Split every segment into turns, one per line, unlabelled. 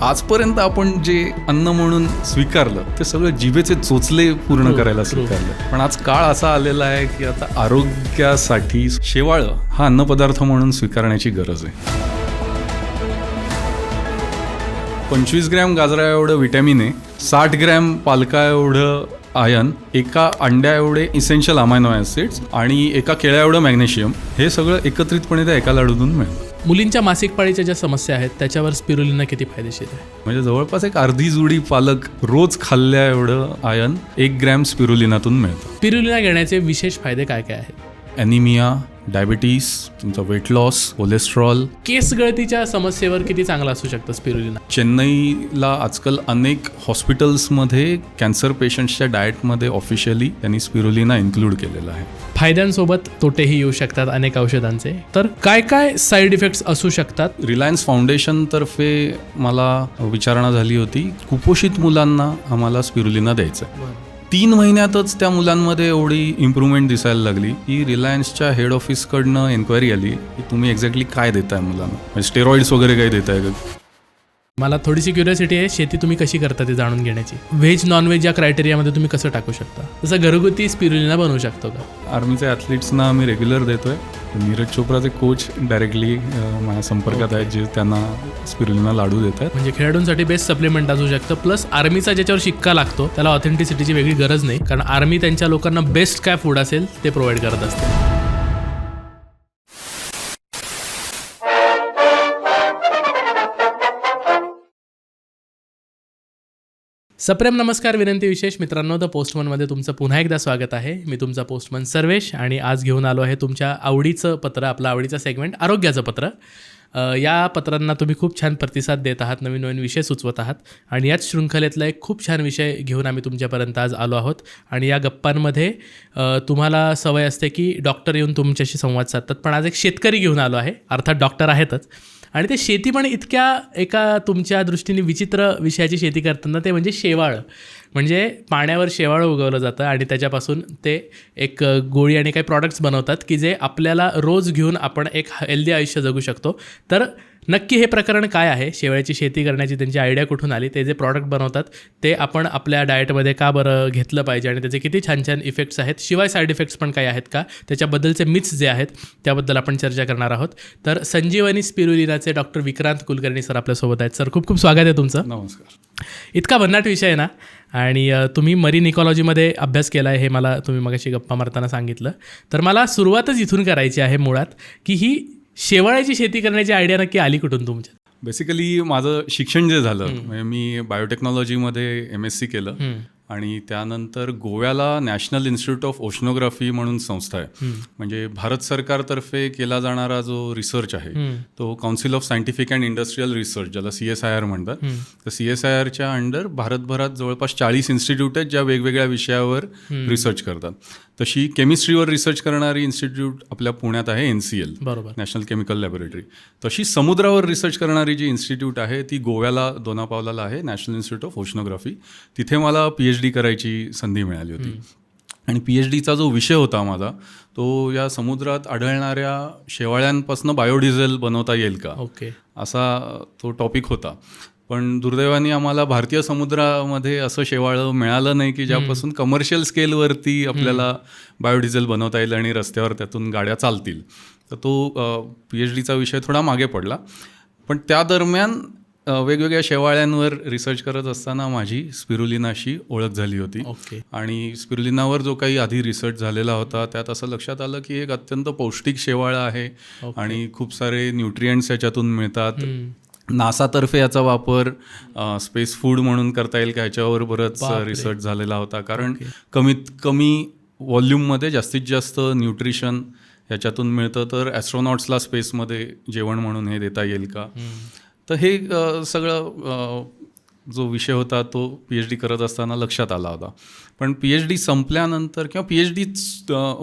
आजपर्यंत आपण जे अन्न म्हणून स्वीकारलं ते सगळं जिभेचे चोचले पूर्ण करायला स्वीकारलं. पण आज काळ असा आलेला आहे की आता आरोग्यासाठी शेवाळं हा अन्नपदार्थ म्हणून स्वीकारण्याची गरज आहे. 25 ग्रॅम गाजरा एवढं विटॅमिन ए, 60 ग्रॅम पालका एवढं आयर्न, एका अंड्या एवढे इसेन्शियल अमायनो ॲसिड्स आणि एका केळ्या एवढं मॅग्नेशियम, हे सगळं एकत्रितपणे त्या एका लाडूतून मिळतं.
मुलींच्या मासिक पाळीच्या ज्या समस्या आहेत त्याच्यावर स्पिरुलिना किती फायदेशीर आहे?
म्हणजे जवळपास एक अर्धी जुडी पालक रोज खाल्ल्या एवढं आयर्न 1 ग्रॅम स्पिरुलिनातून मिळतं.
स्पिरुलिना घेण्याचे विशेष फायदे काय काय आहेत?
ॲनिमिया, डायबिटीस, तुमचा वेट लॉस, कोलेस्ट्रॉल.
केस गळतीच्या समस्येवर किती चांगलं असू शकतं स्पिरुलिना?
चेन्नईला आजकाल अनेक हॉस्पिटल्समध्ये कॅन्सर पेशंट्सच्या डाएटमध्ये ऑफिशियली त्यांनी स्पिरुलिना इन्क्लूड केलेलं आहे.
फायद्यांसोबत तोटेही येऊ शकतात अनेक औषधांचे, तर काय काय साईड इफेक्ट्स असू शकतात?
रिलायन्स फाउंडेशनतर्फे मला विचारणा झाली होती, कुपोषित मुलांना आम्हाला स्पिरुलिना द्यायचं आहे. 3 महिन्यातच त्या मुलांमध्ये एवढी इम्प्रूव्हमेंट दिसायला लागली की रिलायन्सच्या हेड ऑफिसकडनं एन्क्वायरी आली की तुम्ही एक्झॅक्टली काय देताय मुलांना, म्हणजे स्टेरॉइड्स वगैरे काय देताय का?
मला थोडीशी क्युरियोसिटी आहे, शेती तुम्ही कशी करता ते जाणून घेण्याची. व्हेज नॉनव्हेज या क्रायटेरियामध्ये तुम्ही कसं टाकू शकता? तसं घरगुती स्पिरुलिना बनवू शकतो का?
आर्मीच्या ॲथलीट्सना आम्ही रेग्युलर देतोय. नीरज चोप्राचे कोच डायरेक्टली माझ्या संपर्कात आहेत जे त्यांना स्पिरुलिना लाडू देत आहेत.
म्हणजे खेळाडूंसाठी बेस्ट सप्लिमेंट असू शकतं. प्लस आर्मीचा ज्याच्यावर शिक्का लागतो त्याला ऑथेंटिसिटीची वेगळी गरज नाही, कारण आर्मी त्यांच्या लोकांना बेस्ट काय फूड असेल ते प्रोव्हाइड करत असते. सप्रेम नमस्कार, विनंती विशेष मित्रांनो, द पोस्टमनमध्ये तुमचं पुन्हा एकदा स्वागत आहे. मी तुमचा पोस्टमन सर्वेश आणि आज घेऊन आलो आहे तुमच्या आवडीचं पत्र, आपलं आवडीचं सेगमेंट आरोग्याचं पत्र. या पत्रांना तुम्ही खूप छान प्रतिसाद देत आहात, नवीन नवीन विषय सुचवत आहात आणि याच शृंखलेतला एक खूप छान विषय घेऊन आम्ही तुमच्यापर्यंत आज आलो आहोत. आणि या गप्पांमध्ये तुम्हाला सवय असते की डॉक्टर येऊन तुमच्याशी संवाद साधतात, पण आज एक शेतकरी घेऊन आलो आहे, अर्थात डॉक्टर आहेतच. आणि ते शेती पण इतक्या एका तुमच्या दृष्टीने विचित्र विषयाची शेती करताना, ते म्हणजे शेवाळं. म्हणजे पाण्यावर शेवाळं उगवलं जातं आणि त्याच्यापासून ते एक गोळी आणि काही प्रॉडक्ट्स बनवतात की जे आपल्याला रोज घेऊन आपण एक हेल्दी आयुष्य जगू शकतो. तर नक्की हे प्रकरण काय आहे, शेवाळ्याची शेती करण्याची त्यांची आयडिया कुठून आली, ते जे प्रॉडक्ट बनवतात ते आपण आपल्या डाएटमध्ये का बरं घेतलं पाहिजे आणि त्याचे किती छान छान इफेक्ट्स आहेत, शिवाय साईड इफेक्ट्स पण काही आहेत का, त्याच्याबद्दलचे मिथ्स जे आहेत त्याबद्दल आपण चर्चा करणार आहोत. तर संजीवनी स्पिरुलिनाचे डॉक्टर विक्रांत कुलकर्णी सर आपल्यासोबत आहेत. सर, खूप खूप स्वागत आहे तुमचं.
नमस्कार.
इतका भन्नाट विषय आहे ना, आणि तुम्ही मरीन इकॉलॉजीमध्ये अभ्यास केला आहे हे मला तुम्ही मगाशी गप्पा मारताना सांगितलं. तर मला सुरुवातच इथून करायची आहे मुळात, की ही शेवाळ्याची शेती करण्याची आयडिया नक्की आली कुठून तुमच्या?
बेसिकली माझं शिक्षण जे झालं, म्हणजे मी बायोटेक्नॉलॉजीमध्ये MSc केलं आणि त्यानंतर गोव्याला नॅशनल इन्स्टिट्यूट ऑफ ओशनोग्राफी म्हणून संस्था आहे, म्हणजे भारत सरकारतर्फे केला जाणारा जो रिसर्च आहे तो council of scientific and industrial research, ज्याला CSIR म्हणतात. तर CSIRच्या अंडर भारतभरात जवळपास 40 इन्स्टिट्यूट आहेत ज्या वेगवेगळ्या विषयावर रिसर्च करतात. तशी केमिस्ट्रीवर रिसर्च करणारी इन्स्टिट्यूट आपल्या पुण्यात आहे NCL,
बरोबर,
नॅशनल केमिकल लॅबोरेटरी. तशी समुद्रावर रिसर्च करणारी जी इन्स्टिट्यूट आहे ती गोव्याला दोनापावलाला आहे, नॅशनल इन्स्टिट्यूट ऑफ ओशनोग्राफी. तिथे मला PhD करायची संधी मिळाली होती. आणि PhDचा जो विषय होता माझा तो या समुद्रात आढळणाऱ्या शेवाळ्यांपासून बायोडिझेल बनवता येईल का, असा तो टॉपिक होता. पण दुर्दैवाने आम्हाला भारतीय समुद्रामध्ये असं शेवाळं मिळालं नाही की ज्यापासून कमर्शियल स्केलवरती आपल्याला बायोडिझेल बनवता येईल आणि रस्त्यावर त्यातून गाड्या चालतील. तर तो PhDचा विषय थोडा मागे पडला. पण त्या दरम्यान वेगवेगळ्या शेवाळ्यांवर रिसर्च करत असताना माझी स्पिरुलिनाशी ओळख झाली होती. आणि स्पिरुलिनावर जो काही आधी रिसर्च झालेला होता त्यात असं लक्षात आलं की एक अत्यंत पौष्टिक शेवाळं आहे आणि खूप सारे न्यूट्रिएंट्स याच्यातून मिळतात. नासातर्फे याचा वापर स्पेस फूड म्हणून करता येईल का ह्याच्यावर बरंच रिसर्च झालेला होता, कारण कमीत कमी व्हॉल्यूममध्ये जास्तीत जास्त न्यूट्रिशन ह्याच्यातून मिळतं. तर ॲस्ट्रॉनॉट्सला स्पेसमध्ये जेवण म्हणून हे देता येईल का. तर हे सगळं जो विषय होता तो PhD करत असताना लक्षात आला होता. पण PhD संपल्यानंतर किंवा PhD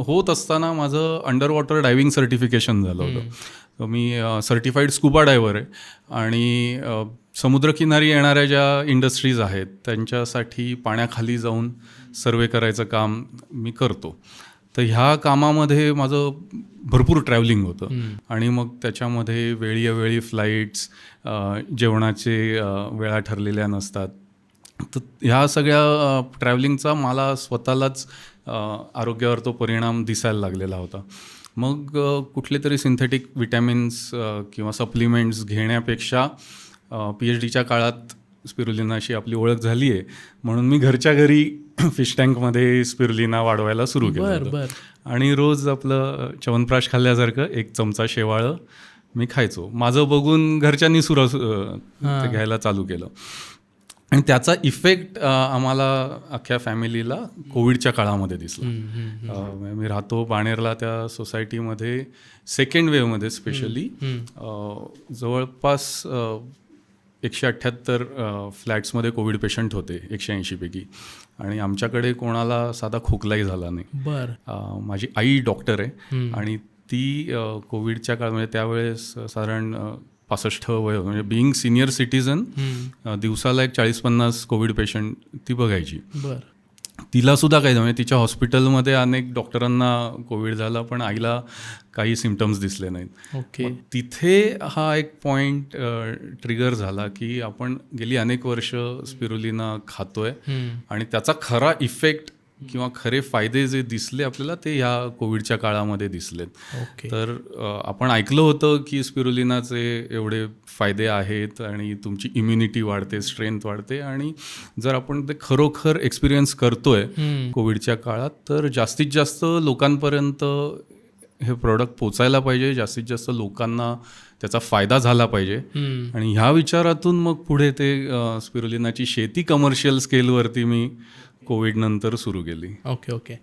होत असताना माझं अंडर वॉटर डायव्हिंग सर्टिफिकेशन झालं होतं. तर मी सर्टिफाईड स्कुबा डायव्हर आहे आणि समुद्रकिनारी येणाऱ्या ज्या इंडस्ट्रीज आहेत त्यांच्यासाठी पाण्याखाली जाऊन सर्वे करायचं काम मी करतो. तर ह्या कामामध्ये माझं भरपूर ट्रॅव्हलिंग होतं आणि मग त्याच्यामध्ये वेळी फ्लाईट्स, जेवणाचे वेळा ठरलेल्या नसतात. तर ह्या सगळ्या ट्रॅव्हलिंगचा मला स्वतःलाच आरोग्यावर तो परिणाम दिसायला लागलेला होता. मग कुठले तरी सिंथेटिक विटॅमिन्स किंवा सप्लिमेंट्स घेण्यापेक्षा PhDच्या काळात स्पिरुलिनाशी आपली ओळख झाली आहे म्हणून मी घरच्या घरी फिश टँकमध्ये स्पिरुलिना वाढवायला सुरू केलं होतं. आणि रोज आपलं च्यवनप्राश खाल्ल्यासारखं 1 चमचा शेवाळं मी खायचो. माझं बघून घरच्यांनी ते घ्यायला चालू केलं आणि त्याचा इफेक्ट आम्हाला अख्ख्या फॅमिलीला कोविडच्या काळामध्ये दिसला. मी राहतो बाणेरला, त्या सोसायटीमध्ये सेकंड वेव्हमध्ये स्पेशली जवळपास 178 फ्लॅट्समध्ये कोविड पेशंट होते 180 पैकी आणि आमच्याकडे कोणाला साधा खोकलाही झाला नाही. माझी आई डॉक्टर आहे आणि ती कोविडच्या काळामध्ये त्यावेळेस साधारण 65 वय, म्हणजे बिईंग सिनियर सिटीजन दिवसाला एक 40-50 कोविड पेशंट ती बघायची. तिला सुद्धा काही म्हणजे तिच्या हॉस्पिटलमध्ये अनेक डॉक्टरांना कोविड झाला पण आईला काही सिम्पटम्स दिसले नाहीत. तिथे हा एक पॉईंट ट्रिगर झाला की आपण गेली अनेक वर्ष स्पिरुलिना खातोय आणि त्याचा खरा इफेक्ट किंवा खरे फायदे जे दिसले आपल्याला ते ह्या कोविडच्या काळामध्ये दिसलेत. तर आपण ऐकलं होतं की स्पिरुलिनाचे एवढे फायदे आहेत आणि तुमची इम्युनिटी वाढते, स्ट्रेंथ वाढते आणि जर आपण ते खरोखर एक्सपिरियन्स करतोय कोविडच्या काळात तर जास्तीत जास्त लोकांपर्यंत हे प्रोडक्ट पोचायला पाहिजे, जास्तीत जास्त लोकांना त्याचा फायदा झाला पाहिजे आणि ह्या विचारातून मग पुढे ते स्पिरुलिनाची शेती कमर्शियल स्केलवरती मी कोविड नंतर सुरू केली.
ओके.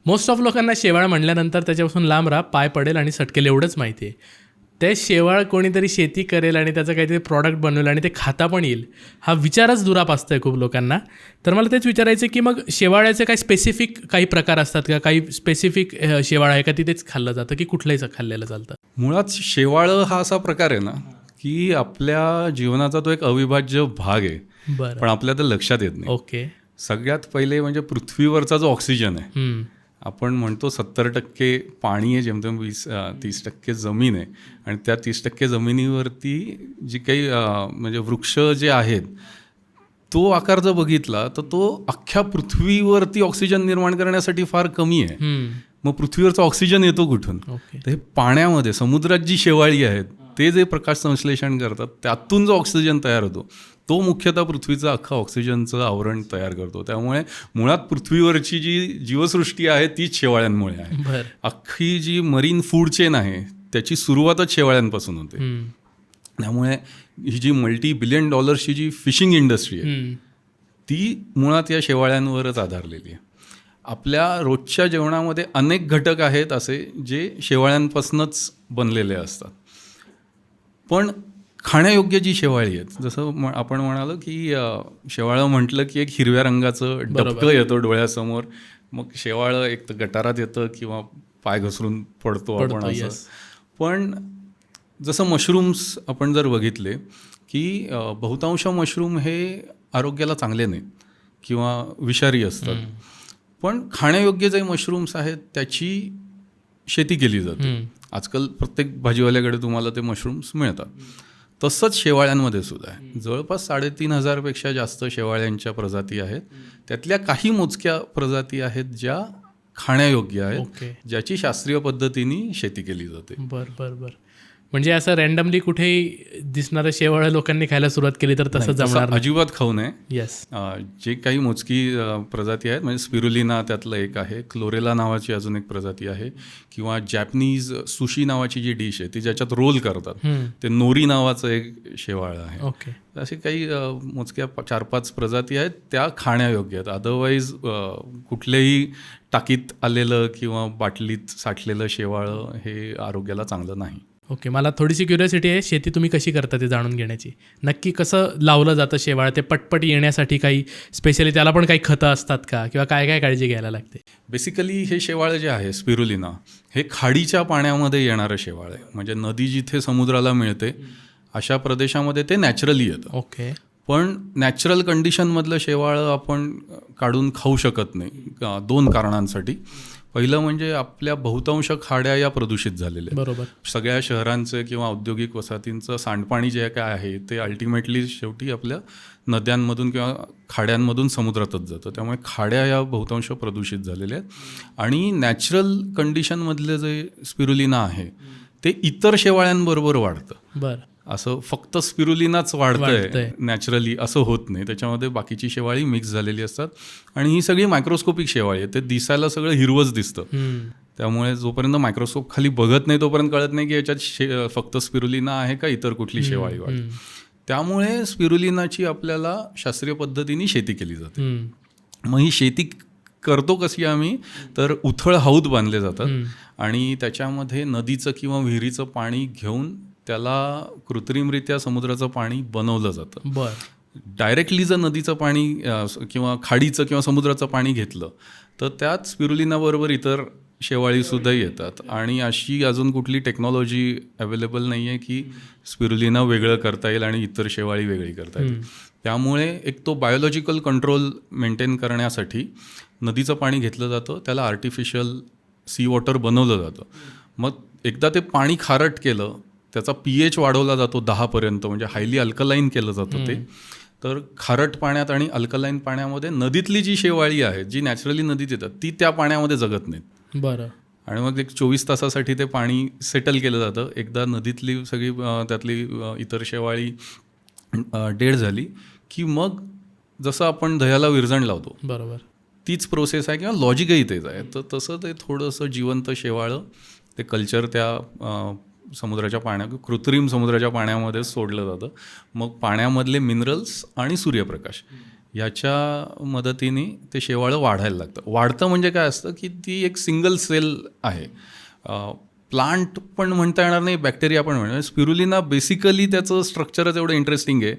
मोस्ट ऑफ लोकांना शेवाळ म्हणल्यानंतर त्याच्यापासून लांब राहा, पाय पडेल आणि सटकेल एवढंच माहिती आहे. ते शेवाळ कोणीतरी शेती करेल आणि त्याचं काहीतरी प्रॉडक्ट बनवेल आणि ते खाता पण येईल, हा विचारच दुराप असतोय खूप लोकांना. तर मला तेच विचारायचं की मग शेवाळ्याचे काही स्पेसिफिक काही प्रकार असतात का, काही स्पेसिफिक शेवाळ आहे का तिथेच खाल्लं जातं की कुठलंही खाल्लेलं चालतं?
मुळात शेवाळं हा असा प्रकार आहे ना की आपल्या जीवनाचा तो एक अविभाज्य भाग आहे, पण आपल्या तर लक्षात येत नाही.
ओके.
सगळ्यात पहिले म्हणजे पृथ्वीवरचा जो ऑक्सिजन आहे, आपण म्हणतो 70% पाणी आहे, जेमतेम 30% जमीन आहे आणि त्या 30% जमिनीवरती जी काही म्हणजे वृक्ष जे आहेत तो आकार जर बघितला तर तो अख्ख्या पृथ्वीवरती ऑक्सिजन निर्माण करण्यासाठी फार कमी आहे. मग पृथ्वीवरचा ऑक्सिजन येतो कुठून? तर हे पाण्यामध्ये, समुद्रात जी शेवाळी आहेत ते जे प्रकाश संश्लेषण करतात त्यातून जो ऑक्सिजन तयार होतो तो मुख्यतः पृथ्वीचं अख्खं ऑक्सिजनचं आवरण तयार करतो. त्यामुळे मुळात पृथ्वीवरची जी जीवसृष्टी आहे तीच शेवाळ्यांमुळे आहे. अख्खी जी मरीन फूड चेन आहे त्याची सुरुवातच शेवाळ्यांपासून होते. त्यामुळे ही जी $multi-billion जी फिशिंग इंडस्ट्री आहे ती मुळात या शेवाळ्यांवरच आधारलेली आहे. आपल्या रोजच्या जेवणामध्ये अनेक घटक आहेत असे जे शेवाळ्यांपासूनच बनलेले असतात, पण खाण्यायोग्य जी शेवाळी आहेत, जसं आपण म्हणालो की शेवाळं म्हटलं की एक हिरव्या रंगाचं डबकं येतं डोळ्यासमोर, मग शेवाळं एक तर गटारात येतं किंवा पाय घसरून पडतो आपण असं. पण जसं मशरूम्स आपण जर बघितले की बहुतांश मशरूम हे आरोग्याला चांगले नाहीत किंवा विषारी असतात, पण खाण्यायोग्य जे मशरूम्स आहेत त्याची शेती केली जाते. आजकाल प्रत्येक भाजीवाल्याकडे तुम्हाला ते मशरूम्स मिळतात. तसंच शेवाळ्यांमध्ये सुद्धा आहे. जवळपास 3,500 पेक्षा जास्त शेवाळ्यांच्या प्रजाती आहेत. त्यातल्या काही मोजक्या प्रजाती आहेत ज्या खाण्यायोग्य आहेत, ज्याची शास्त्रीय पद्धतीने शेती केली जाते.
बरं. म्हणजे असं रॅन्डमली कुठेही दिसणारं शेवाळं लोकांनी खायला सुरुवात केली तर तसं जमणार
अजिबात खाऊ नये.
येस.
जे काही मोजकी प्रजाती आहेत, म्हणजे स्पिरुलिना त्यातलं एक आहे, क्लोरेला नावाची अजून एक प्रजाती आहे, किंवा जॅपनीज सुशी नावाची जी डिश आहे ती ज्याच्यात रोल करतात ते नोरी नावाचं एक शेवाळं आहे.
ओके.
असे काही मोजक्या 4-5 प्रजाती आहेत त्या खाण्यायोग्य आहेत. अदरवाईज कुठलेही टाकीत आलेलं किंवा बाटलीत साठलेलं शेवाळं हे आरोग्याला चांगलं नाही.
ओके. मला थोडीशी क्युरियोसिटी आहे, शेती तुम्ही कशी करता ते जाणून घेण्याची. नक्की कसं लावलं जातं शेवाळ? ते पटपट येण्यासाठी काही स्पेशली त्याला पण काही खतं असतात का, किंवा काय काय काळजी घ्यायला लागते?
बेसिकली हे शेवाळ जे आहे स्पिरुलिना हे खाडीच्या पाण्यामध्ये येणारं शेवाळ आहे. म्हणजे नदी जिथे समुद्राला मिळते अशा प्रदेशामध्ये ते नॅचरली येतं.
ओके.
पण नॅचरल कंडिशनमधलं शेवाळं आपण काढून खाऊ शकत नाही 2 कारणांसाठी. पहिलं म्हणजे आपल्या बहुतांश खाड्या या प्रदूषित झालेल्या आहेत.
बरोबर.
सगळ्या शहरांचं किंवा औद्योगिक वसाहतींचं सांडपाणी जे काय आहे ते अल्टिमेटली शेवटी आपल्या नद्यांमधून किंवा खाड्यांमधून समुद्रातच जातं. त्यामुळे खाड्या या बहुतांश प्रदूषित झालेल्या आहेत आणि नॅचरल कंडिशनमधले जे स्पिरुलिना आहे ते इतर शेवाळ्यांबरोबर वाढतं.
बरं.
असं फक्त स्पिरुलिनाच वाढतंय नॅचरली असं होत नाही. त्याच्यामध्ये बाकीची शेवाळी मिक्स झालेली असतात आणि ही सगळी मायक्रोस्कोपिक शेवाळी आहे. ते दिसायला सगळं हिरवंच दिसतं. त्यामुळे जोपर्यंत मायक्रोस्कोप खाली बघत नाही तोपर्यंत कळत नाही की याच्यात फक्त स्पिरुलिना आहे का इतर कुठली शेवाळी वाढते. त्यामुळे स्पिरुलिनाची आपल्याला शास्त्रीय पद्धतीने शेती केली जाते. मग ही शेती करतो कशी आम्ही, तर उथळ हौद बांधले जातात आणि त्याच्यामध्ये नदीचं किंवा विहिरीचं पाणी घेऊन त्याला कृत्रिमरित्या समुद्राचं पाणी बनवलं जातं.
बरं.
डायरेक्टली जर नदीचं पाणी किंवा खाडीचं किंवा समुद्राचं पाणी घेतलं तर त्यात स्पिरुलिनाबरोबर इतर शेवाळीसुद्धा येतात आणि अशी अजून कुठली टेक्नॉलॉजी अवेलेबल नाही आहे की स्पिरुलिना वेगळं करता येईल आणि इतर शेवाळी वेगळी करता येईल. त्यामुळे एक तो बायोलॉजिकल कंट्रोल मेंटेन करण्यासाठी नदीचं पाणी घेतलं जातं, त्याला आर्टिफिशियल सी वॉटर बनवलं जातं. मग एकदा ते पाणी खारट केलं, त्याचा pH वाढवला जातो 10पर्यंत, म्हणजे हायली अल्कलाईन केलं जातं ते. तर खारट पाण्यात आणि अल्कलाईन पाण्यामध्ये नदीतली जी शेवाळी आहे जी नॅचरली नदीत येतात ती त्या पाण्यामध्ये जगत नाहीत.
बरं.
आणि मग एक 24 तासासाठी ते पाणी सेटल केलं जातं. एकदा नदीतली सगळी त्यातली इतर शेवाळी डेड झाली की मग जसं आपण दह्याला विरजण लावतो
बरोबर
तीच प्रोसेस आहे किंवा लॉजिकही तेच आहे. तर तसं ते थोडंसं जिवंत शेवाळं ते कल्चर त्या समुद्राच्या कृत्रिम समुद्राच्या पाण्यामध्ये सोडलं जातं. मग पाण्यामधले मिनरल्स आणि सूर्यप्रकाश याच्या मदतीने ते शेवाळं वाढायला लागतं. वाढतं म्हणजे काय असतं की ती एक सिंगल सेल आहे. प्लांट पण म्हणता येणार नाही, बॅक्टेरिया पण म्हणणार. स्पिरुलिना बेसिकली त्याचं स्ट्रक्चरच एवढं इंटरेस्टिंग आहे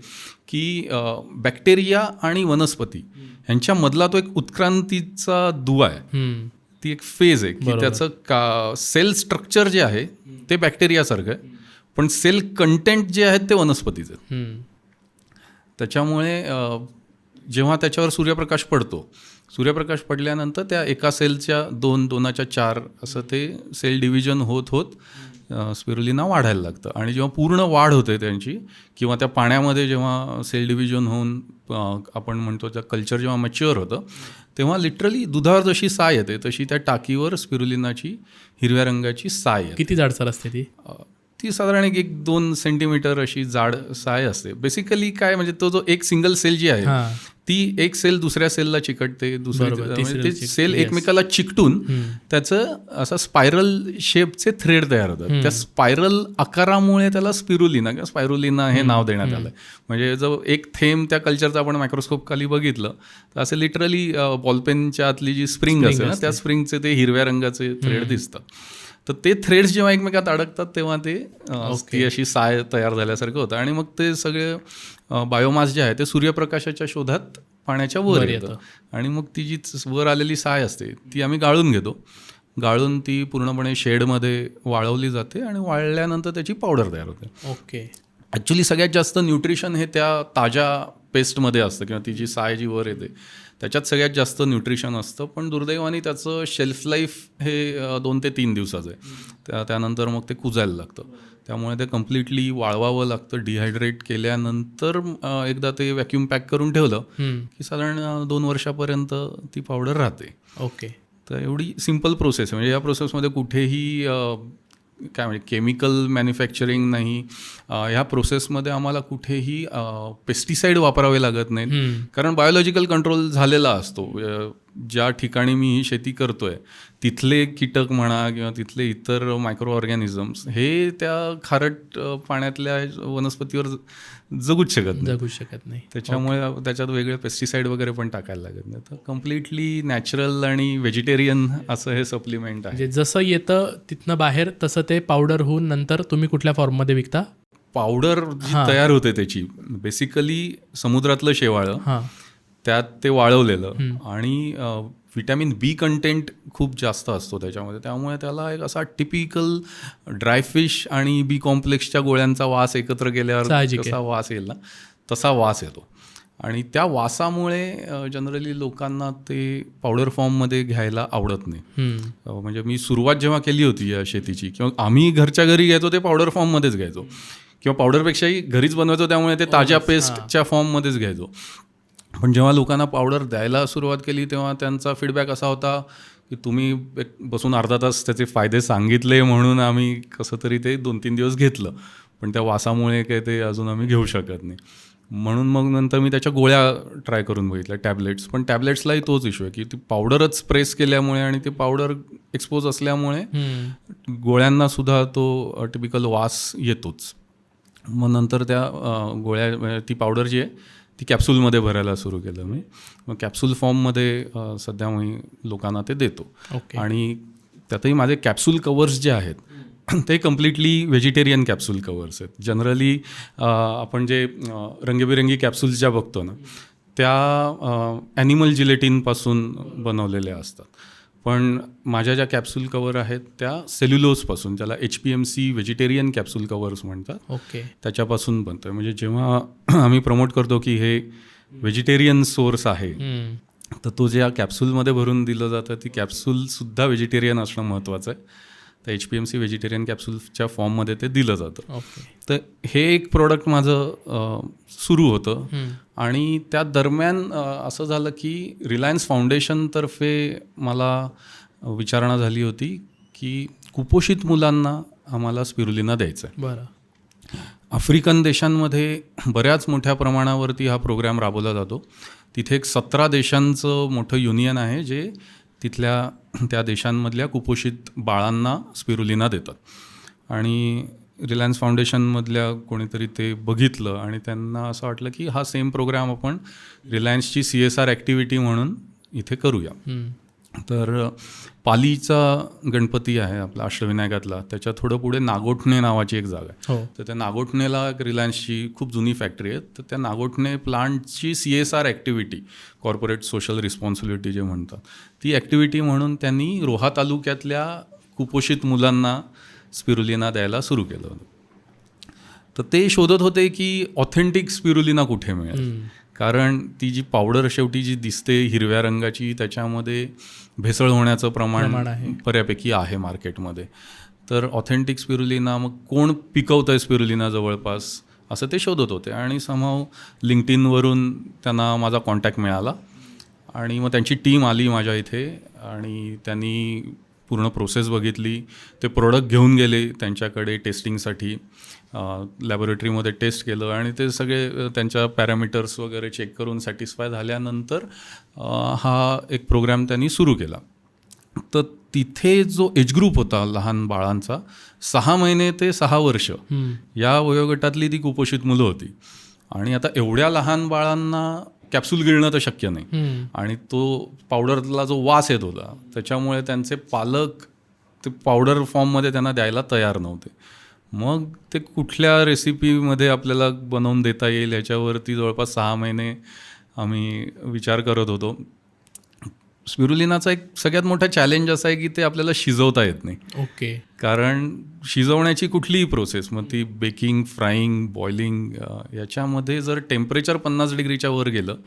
की बॅक्टेरिया आणि वनस्पती ह्यांच्यामधला तो एक उत्क्रांतीचा दुवा आहे. ती एक फेज आहे की त्याचं सेल स्ट्रक्चर जे आहे ते बॅक्टेरियासारखं आहे, पण सेल कंटेंट जे आहेत ते वनस्पतीचे आहेत. त्याच्यामुळे जेव्हा त्याच्यावर सूर्यप्रकाश पडतो, सूर्यप्रकाश पडल्यानंतर त्या एका सेलच्या 2, 2च्या 4 असं ते सेल डिव्हिजन होत होत स्पिरुलिना वाढायला लागतं. आणि जेव्हा पूर्ण वाढ होते त्यांची किंवा त्या पाण्यामध्ये जेव्हा सेल डिव्हिजन होऊन आपण म्हणतो त्या कल्चर जेव्हा मॅच्युअर होतं तेव्हा लिटरली दुधावर जशी साय येते तशी त्या टाकीवर स्पिरुलिनाची हिरव्या रंगाची साय येते.
किती जाडसर असते ती?
ती साधारण 1-2 सेंटीमीटर अशी जाड साय असते. बेसिकली काय म्हणजे तो जो एक सिंगल सेल जी आहे ती एक सेल दुसऱ्या सेलला चिकटते, ते सेल एकमेकाला चिकटून त्याचं असं स्पायरल शेपचे थ्रेड तयार होतात. त्या स्पायरल आकारामुळे त्याला स्पिरुलिना किंवा स्पायरुलिना हे नाव देण्यात आलंय. म्हणजे जो एक थेंब त्या कल्चरचा आपण मायक्रोस्कोप खाली बघितलं तर असं लिटरली बॉलपेनच्या आतली जी स्प्रिंग असते ना त्या स्प्रिंगचे ते हिरव्या रंगाचे थ्रेड दिसतात. तर ते थ्रेड्स जेव्हा एकमेकात अडकतात तेव्हा ती अशी साय तयार झाल्यासारखं होतं. आणि मग ते सगळे बायोमास जे आहे ते सूर्यप्रकाशाच्या शोधात पाण्याच्या वर येतं आणि मग ती जी वर आलेली साय असते ती आम्ही गाळून घेतो. गाळून ती पूर्णपणे शेडमध्ये वाळवली जाते आणि वाळल्यानंतर त्याची पावडर तयार होते.
ओके.
ॲक्च्युली सगळ्यात जास्त न्यूट्रिशन हे त्या ताज्या पेस्टमध्ये असतं किंवा ती जी साय जी वर येते त्याच्यात सगळ्यात जास्त न्यूट्रिशन असतं. पण दुर्दैवाने त्याचं शेल्फ लाईफ हे 2 ते 3 दिवसाचं आहे. त्यानंतर मग ते कुजायला लागतं. त्यामुळे ते कम्प्लिटली वाळवावं लागतं. डिहायड्रेट केल्यानंतर एकदा ते व्हॅक्यूम पॅक करून ठेवलं की साधारण 2 वर्षापर्यंत ती पावडर राहते.
ओके.
तर एवढी सिम्पल प्रोसेस आहे. म्हणजे या प्रोसेसमध्ये कुठेही काय म्हणजे केमिकल मॅन्युफॅक्चरिंग नाही. ह्या प्रोसेसमध्ये आम्हाला कुठेही पेस्टिसाईड वापरावे लागत नाहीत कारण बायोलॉजिकल कंट्रोल झालेला असतो. ज्या ठिकाणी मी ही शेती करतोय तिथले कीटक म्हणा किंवा तिथले इतर मायक्रो ऑर्गॅनिझम्स हे त्या खारट पाण्यातल्या वनस्पतीवर जगूच शकत नाही. त्याच्यामुळे त्याच्यात वेगळे पेस्टिसाईड वगैरे पण टाकायला लागत नाही. तर कम्प्लिटली नॅचरल आणि व्हेजिटेरियन असं हे सप्लिमेंट आहे.
जसं येतं तिथनं बाहेर तसं ते पावडर होऊन नंतर तुम्ही कुठल्या फॉर्ममध्ये विकता?
पावडर जी तयार होते त्याची बेसिकली समुद्रातलं शेवाळं त्यात ते वाळवलेलं आणि व्हिटॅमिन बी कंटेंट खूप जास्त असतो त्याच्यामध्ये. त्यामुळे त्याला एक असा टिपिकल ड्रायफिश आणि बी कॉम्प्लेक्सच्या गोळ्यांचा वास एकत्र केल्यावर कसा वास येईल ना तसा वास येतो. आणि त्या वासामुळे जनरली लोकांना ते पावडर फॉर्ममध्ये घ्यायला आवडत नाही. म्हणजे मी सुरुवात जेव्हा केली होती या शेतीची, किंवा आम्ही घरच्या घरी घ्यायचो ते पावडर फॉर्ममध्येच घ्यायचो, किंवा पावडरपेक्षाही घरीच बनवायचो, त्यामुळे ते ताज्या पेस्टच्या फॉर्ममध्येच घ्यायचो. पण जेव्हा लोकांना पावडर द्यायला सुरुवात केली तेव्हा त्यांचा फीडबॅक असा होता की तुम्ही एक बसून अर्धा तास त्याचे फायदे सांगितले म्हणून आम्ही कसं तरी ते 2-3 दिवस घेतलं, पण त्या वासामुळे काही ते अजून आम्ही घेऊ शकत नाही. म्हणून मग नंतर मी त्याच्या गोळ्या ट्राय करून बघितल्या, टॅबलेट्स. पण टॅबलेट्सलाही तोच इश्यू आहे की ती पावडरच प्रेस केल्यामुळे आणि ते पावडर एक्सपोज असल्यामुळे गोळ्यांनासुद्धा तो टिपिकल वास येतोच. मग नंतर त्या गोळ्या, ती पावडर जी आहे ती कॅप्सूलमध्ये भरायला सुरू केलं मी. मग कॅप्सूल फॉर्ममध्ये सध्या मी लोकांना ते देतो. आणि त्यातही माझे कॅप्सूल कवर्स जे आहेत ते कम्प्लिटली व्हेजिटेरियन कॅप्सूल कवर्स आहेत. जनरली आपण जे रंगीबेरंगी कॅप्सूल्स ज्या बघतो ना, त्या ॲनिमल जिलेटिनपासून बनवलेल्या असतात. पण माझ्या ज्या कॅप्सूल कवर आहेत त्या सेल्युलोजपासून, ज्याला HPMC व्हेजिटेरियन कॅप्सूल कवर्स म्हणतात, त्याच्यापासून बनतं. म्हणजे जेव्हा आम्ही प्रमोट करतो की हे व्हेजिटेरियन सोर्स आहे, तर तो ज्या कॅप्सूलमध्ये भरून दिलं जातं ती कॅप्सूलसुद्धा व्हेजिटेरियन असणं महत्त्वाचं आहे. तर HPMC व्हेजिटेरियन कॅप्सूलच्या फॉर्ममध्ये ते दिलं जातं. तर हे एक प्रोडक्ट माझं सुरू होतं. आणि त्या दरम्यान असं झालं की रिलायन्स फाउंडेशनतर्फे मला विचारणा झाली होती की कुपोषित मुलांना आम्हाला स्पिरुलिना द्यायचं आहे.
बरं.
आफ्रिकन देशांमध्ये बऱ्याच मोठ्या प्रमाणावरती हा प्रोग्राम राबवला जातो. तिथे एक 17 देशांचं मोठं युनियन आहे जे तिथल्या त्या देशांमधल्या कुपोषित बाळांना स्पिरुलिना देतात. आणि रिलायन्स फाउंडेशनमधल्या कोणीतरी ते बघितलं आणि त्यांना असं वाटलं की हा सेम प्रोग्राम आपण रिलायन्सची CSR ॲक्टिव्हिटी म्हणून इथे करूया. तर पालीचा गणपती आहे आपला अष्टविनायकातला, त्याच्या थोडं पुढे नागोठणे नावाची एक जागा आहे. तर त्या नागोठणेला एक रिलायन्सची खूप जुनी फॅक्टरी आहे. तर त्या नागोठणे प्लांटची CSR activity, corporate social responsibility जे म्हणतात, ती ॲक्टिव्हिटी म्हणून त्यांनी रोहा तालुक्यातल्या कुपोषित मुलांना स्पिरुलिना द्यायला सुरू केलं होतं. तर ते शोधत होते की ऑथेंटिक स्पिरुलिना कुठे मिळेल, कारण ती जी पावडर शेवटी जी दिसते हिरव्या रंगाची, त्याच्यामध्ये भेसळ होण्याचं प्रमाण बऱ्यापैकी आहे मार्केटमध्ये. तर ऑथेंटिक स्पिरुलिना मग कोण पिकवतं आहे स्पिरुलिना जवळपास, असं ते शोधत होते. आणि समहाऊ लिंक्डइनवरून त्यांना माझा कॉन्टॅक्ट मिळाला आणि मग त्यांची टीम आली माझ्या इथे आणि त्यांनी पूर्ण प्रोसेस बघितली. ते प्रोडक्ट घेऊन गेले त्यांच्याकडे टेस्टिंगसाठी, लॅबोरेटरीमध्ये टेस्ट केलं आणि ते सगळे त्यांच्या पॅरामीटर्स वगैरे चेक करून सॅटिस्फाय झाल्यानंतर हा एक प्रोग्राम त्यांनी सुरू केला. तर तिथे जो एज ग्रुप होता लहान बाळांचा, 6 महिने ते 6 वर्ष या वयोगटातली ती कुपोषित मुलं होती. आणि आता एवढ्या लहान बाळांना कॅप्सूल गिळणं तर शक्य नाही, आणि तो पावडरला जो वास येत होता त्याच्यामुळे त्यांचे पालक ते पावडर फॉर्ममध्ये त्यांना द्यायला तयार नव्हते. मग ते कुठल्या रेसिपीमध्ये आपल्याला बनवून देता येईल ह्याच्यावरती जवळपास 6 महिने आम्ही विचार करत होतो. स्पिरुलिनाचा एक सगळ्यात मोठा चॅलेंज असा आहे की ते आपल्याला शिजवता येत नाही. कारण शिजवण्याची कुठलीही प्रोसेस, मग ती बेकिंग, फ्राईंग, बॉइलिंग, याच्यामध्ये जर टेम्परेचर 50 डिग्रीच्या वर गेलं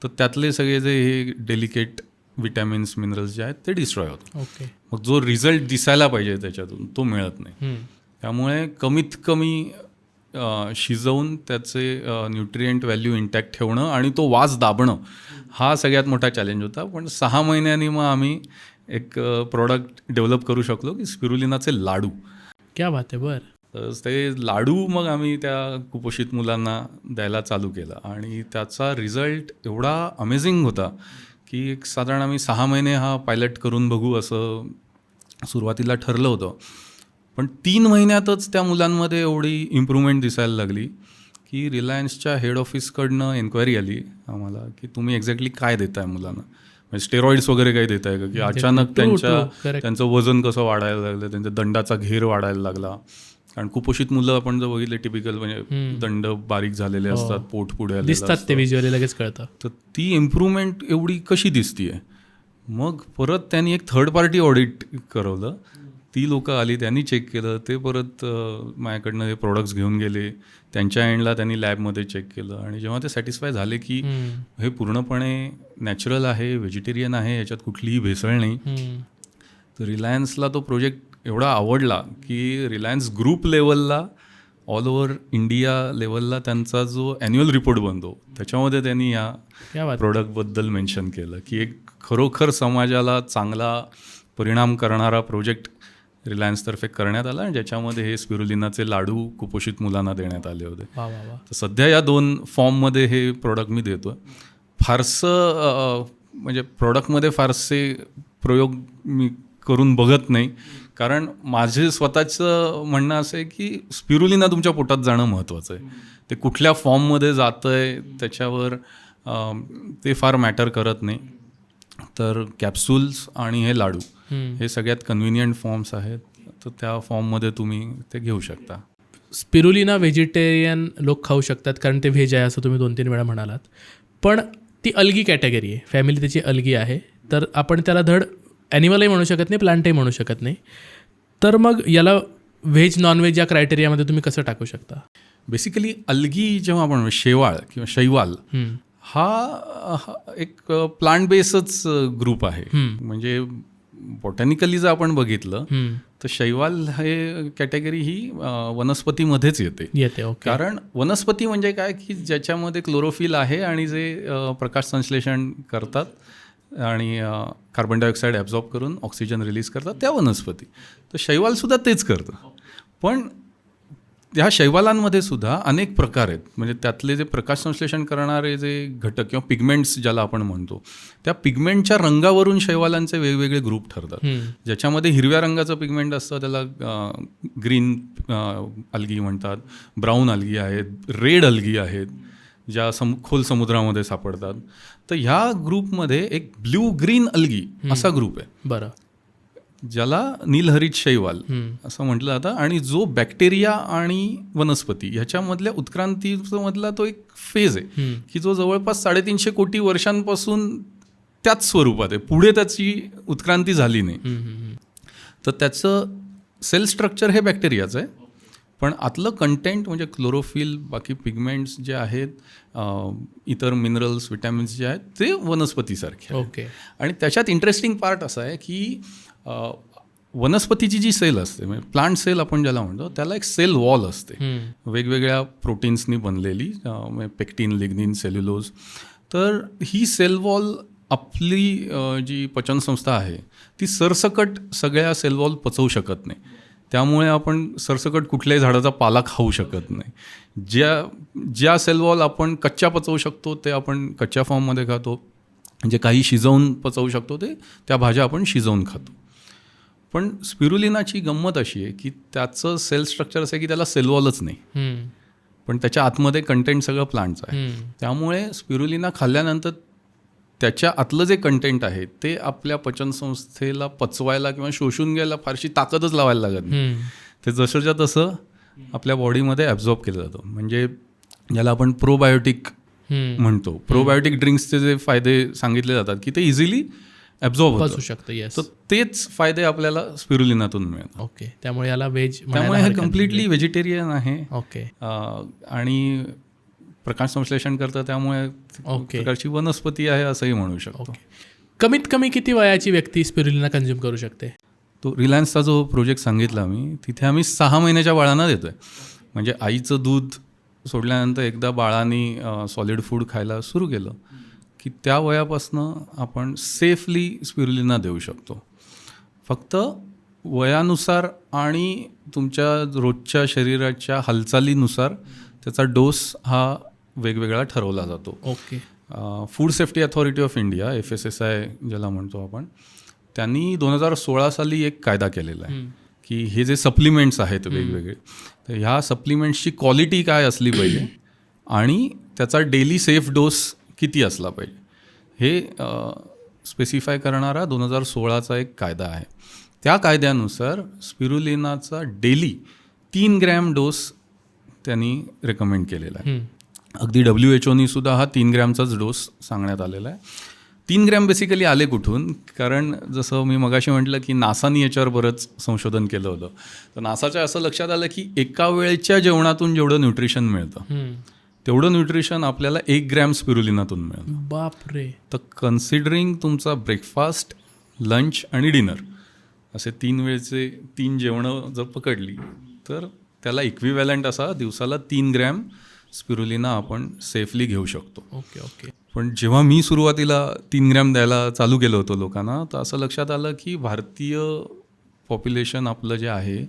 तर त्यातले सगळे जे हे डेलिकेट विटॅमिन्स, मिनरल्स जे आहेत ते डिस्ट्रॉय होतात. मग जो रिझल्ट दिसायला पाहिजे त्याच्यातून तो मिळत नाही. त्यामुळे कमीत कमी शिजवून त्याचे न्यूट्रिएंट व्हॅल्यू इंटॅक्ट ठेवणं आणि तो वास दाबणं हा सगळ्यात मोठा चॅलेंज होता. पण 6 महिन्यांनी मग आम्ही एक प्रोडक्ट डेव्हलप करू शकलो की स्पिरुलिनाचे लाडू.
क्या बात आहे. बरं.
तर ते लाडू मग आम्ही त्या कुपोषित मुलांना द्यायला चालू केलं आणि त्याचा रिझल्ट एवढा अमेझिंग होता की एक साधारण आम्ही 6 महिने हा पायलट करून बघू असं सुरुवातीला ठरलं होतं. पण 3 महिन्यातच त्या मुलांमध्ये एवढी इम्प्रूव्हमेंट दिसायला लागली की रिलायन्सच्या हेड ऑफिसकडनं एन्क्वायरी आली आम्हाला की तुम्ही एक्झॅक्टली काय देताय मुलांना, म्हणजे स्टेरॉइड्स वगैरे काही देताय का, की अचानक त्यांचं वजन कसं वाढायला लागलं, त्यांच्या दंडाचा घेर वाढायला लागला. कारण कुपोषित मुलं आपण जर बघितले टिपिकल म्हणजे दंड बारीक झालेले असतात, पोट पुढे
दिसतात, ते व्हिज्युअली लगेच कळतं.
तर ती इम्प्रूव्हमेंट एवढी कशी दिसतीये. मग परत त्यांनी एक थर्ड पार्टी ऑडिट करवलं. ती लोकं आली, त्यांनी चेक केलं, ते परत माझ्याकडनं हे प्रोडक्ट्स घेऊन गेले, त्यांच्या एंडला त्यांनी लॅबमध्ये चेक केलं आणि जेव्हा ते सॅटिस्फाय झाले की हे पूर्णपणे नॅचरल आहे, व्हेजिटेरियन आहे, याच्यात कुठलीही भेसळ नाही, तर रिलायन्सला तो प्रोजेक्ट एवढा आवडला की रिलायन्स ग्रुप लेवलला ऑल ओव्हर इंडिया लेवलला त्यांचा जो ॲन्युअल रिपोर्ट बनतो त्याच्यामध्ये त्यांनी या प्रोडक्टबद्दल मेन्शन केलं की एक खरोखर समाजाला चांगला परिणाम करणारा प्रोजेक्ट रिलायन्सतर्फे करण्यात आला आणि ज्याच्यामध्ये हे स्पिरुलिनाचे लाडू कुपोषित मुलांना देण्यात आले होते. तर सध्या या 2 फॉर्ममध्ये हे प्रोडक्ट मी देतो. फारसं म्हणजे प्रोडक्टमध्ये फारसे प्रयोग मी करून बघत नाही, कारण माझे स्वतःचं म्हणणं असं आहे की स्पिरुलिना तुमच्या पोटात जाणं महत्त्वाचं आहे. ते कुठल्या फॉर्ममध्ये जातं आहे त्याच्यावर ते फार मॅटर करत नाही. तर कॅप्सूल्स आणि हे लाडू हे सगळ्यात कन्व्हिनियंट फॉर्म्स आहेत, तर त्या फॉर्ममध्ये तुम्ही ते घेऊ शकता.
स्पिरुलिना व्हेजिटेरियन लोक खाऊ शकतात कारण ते व्हेज आहे असं तुम्ही 2-3 वेळा म्हणालात, पण ती अलगी कॅटेगरी आहे, फॅमिली त्याची अलगी आहे, तर आपण त्याला धड ॲनिमलही म्हणू शकत नाही, प्लांटही म्हणू शकत नाही. तर मग याला व्हेज नॉनव्हेज या क्रायटेरियामध्ये तुम्ही कसं टाकू शकता?
बेसिकली अलगी जेव्हा आपण शेवाळ किंवा शैवाल हा एक प्लांट बेसच ग्रुप आहे. म्हणजे बॉटॅनिकली जर आपण बघितलं तर शैवाल हे कॅटेगरी ही वनस्पतीमध्येच येते. कारण वनस्पती म्हणजे काय की ज्याच्यामध्ये क्लोरोफिल आहे आणि जे प्रकाश संश्लेषण करतात आणि कार्बन डायऑक्साईड ॲब्झॉर्ब करून ऑक्सिजन रिलीज करतात त्या वनस्पती. तर शैवालसुद्धा तेच करतं. पण ह्या शैवालांमध्ये सुद्धा अनेक प्रकार आहेत. म्हणजे त्यातले जे प्रकाश संश्लेषण करणारे जे घटक किंवा पिगमेंट्स ज्याला आपण म्हणतो, त्या पिगमेंटच्या रंगावरून शैवालांचे वेगवेगळे ग्रुप ठरतात. ज्याच्यामध्ये हिरव्या रंगाचं पिगमेंट असतं त्याला ग्रीन अल्गी म्हणतात, ब्राऊन अल्गी आहेत, रेड अल्गी आहेत ज्या खोल समुद्रामध्ये सापडतात. तर ह्या ग्रुपमध्ये एक ब्ल्यू ग्रीन अल्गी असा ग्रुप आहे.
बरं.
ज्याला नीलहरित शैवाल असं म्हटलं जातं. आणि जो बॅक्टेरिया आणि वनस्पती ह्याच्यामधल्या उत्क्रांतीमधला तो एक फेज आहे की जो जवळपास 350 कोटी वर्षांपासून त्याच स्वरूपात आहे, पुढे त्याची उत्क्रांती झाली नाही. तर त्याचं सेल स्ट्रक्चर हे बॅक्टेरियाचं आहे, पण आतलं कंटेंट म्हणजे क्लोरोफिल, बाकी पिगमेंट्स जे आहेत, इतर मिनरल्स, विटॅमिन्स जे आहेत ते वनस्पतीसारखे आहेत. आणि त्याच्यात इंटरेस्टिंग पार्ट असा आहे की वनस्पतीची जी सेल असते, म्हणजे प्लांट सेल आपण ज्याला म्हणतो, त्याला एक सेल वॉल असते वेगवेगळ्या प्रोटीन्सनी बनलेली, पेक्टिन, लिग्निन, सेल्युलोज. तर ही सेल वॉल आपली जी पचनसंस्था आहे ती सरसकट सगळ्या सेल वॉल पचवू शकत नाही. त्यामुळे आपण सरसकट कुठल्याही झाडाचा पाला खाऊ शकत नाही. ज्या सेल वॉल आपण कच्च्या पचवू शकतो ते आपण कच्च्या फॉर्ममध्ये खातो, म्हणजे काही शिजवून पचवू शकतो ते त्या भाज्या आपण शिजवून खातो. पण स्पिरुलिनाची गंमत अशी आहे की त्याचं सेल स्ट्रक्चर असं आहे की त्याला सेल वॉलच नाही, पण त्याच्या आतमध्ये कंटेंट सगळं प्लांटचं आहे. त्यामुळे स्पिरुलिना खाल्ल्यानंतर त्याच्या आतलं जे कंटेंट आहे ते आपल्या पचनसंस्थेला पचवायला किंवा शोषून घ्यायला फारशी ताकदच लावायला लागत नाही. ते जसंच्या तसं आपल्या बॉडीमध्ये ॲब्झॉर्ब केलं जातं. म्हणजे ज्याला आपण प्रोबायोटिक म्हणतो, प्रोबायोटिक ड्रिंक्सचे जे फायदे सांगितले जातात की ते इझिली ॲब्झॉर्ब होऊ शकतं. तर तेच फायदे आपल्याला स्पिरुलिनातून मिळतात.
त्यामुळे याला व्हेज,
त्यामुळे हे कम्प्लिटली व्हेजिटेरियन आहे. आणि प्रकाश संश्लेषण करतं, त्यामुळे प्रकारची वनस्पती आहे असंही म्हणू शकतो.
कमीत कमी किती वयाची व्यक्ती स्पिरुलिना कंझ्युम करू शकते?
तो रिलायन्सचा जो प्रोजेक्ट सांगितला मी, तिथे आम्ही 6 महिन्याच्या बाळांना देतोय. म्हणजे आईचं दूध सोडल्यानंतर एकदा बाळांनी सॉलिड फूड खायला सुरू केलं की त्या वयापासनं आपण सेफली स्पिरुलिना देऊ शकतो. फक्त वयानुसार आणि तुमच्या रोजच्या शरीराच्या हालचालीनुसार त्याचा डोस हा वेगवेगळा ठरवला जातो. Food safety authority of India, FSSAI ज्याला म्हणतो आपण, त्यांनी 2016 साली एक कायदा केलेला आहे की हे जे सप्लिमेंट्स आहेत वेगवेगळे, तर ह्या सप्लिमेंट्सची क्वालिटी काय असली पाहिजे आणि त्याचा डेली सेफ डोस किती असला पाहिजे हे स्पेसिफाय करणारा 2016चा एक कायदा आहे. त्या कायद्यानुसार स्पिरुलिनाचा डेली 3 ग्रॅम डोस त्यांनी रेकमेंड केलेला आहे. अगदी WHO नी सुद्धा हा 3 ग्रॅमचाच डोस सांगण्यात आलेला आहे. 3 ग्रॅम बेसिकली आले कुठून? कारण जसं मी मगाशी म्हटलं की नासानी याच्यावर बरंच संशोधन केलं होतं. तर नासाच्या असं लक्षात आलं की एका वेळच्या जेवणातून जेवढं न्यूट्रिशन मिळतं तेवढं न्यूट्रिशन आपल्याला 1 ग्रॅम स्पिरुलिनातून मिळतं.
बापरे.
तर कन्सिडरिंग तुमचा ब्रेकफास्ट, लंच आणि डिनर असे 3 वेळचे 3 जेवणं जर पकडली तर त्याला इक्विव्हॅलंट असा दिवसाला 3 ग्रॅम स्पिरुलिना आपण सेफली घेऊ शकतो.
Okay okay.
पण जेव्हा मी सुरुवातीला 3 ग्रॅम द्यायला चालू केलं होतं लोकांना, तर असं लक्षात आलं की भारतीय पॉप्युलेशन आपलं जे आहे,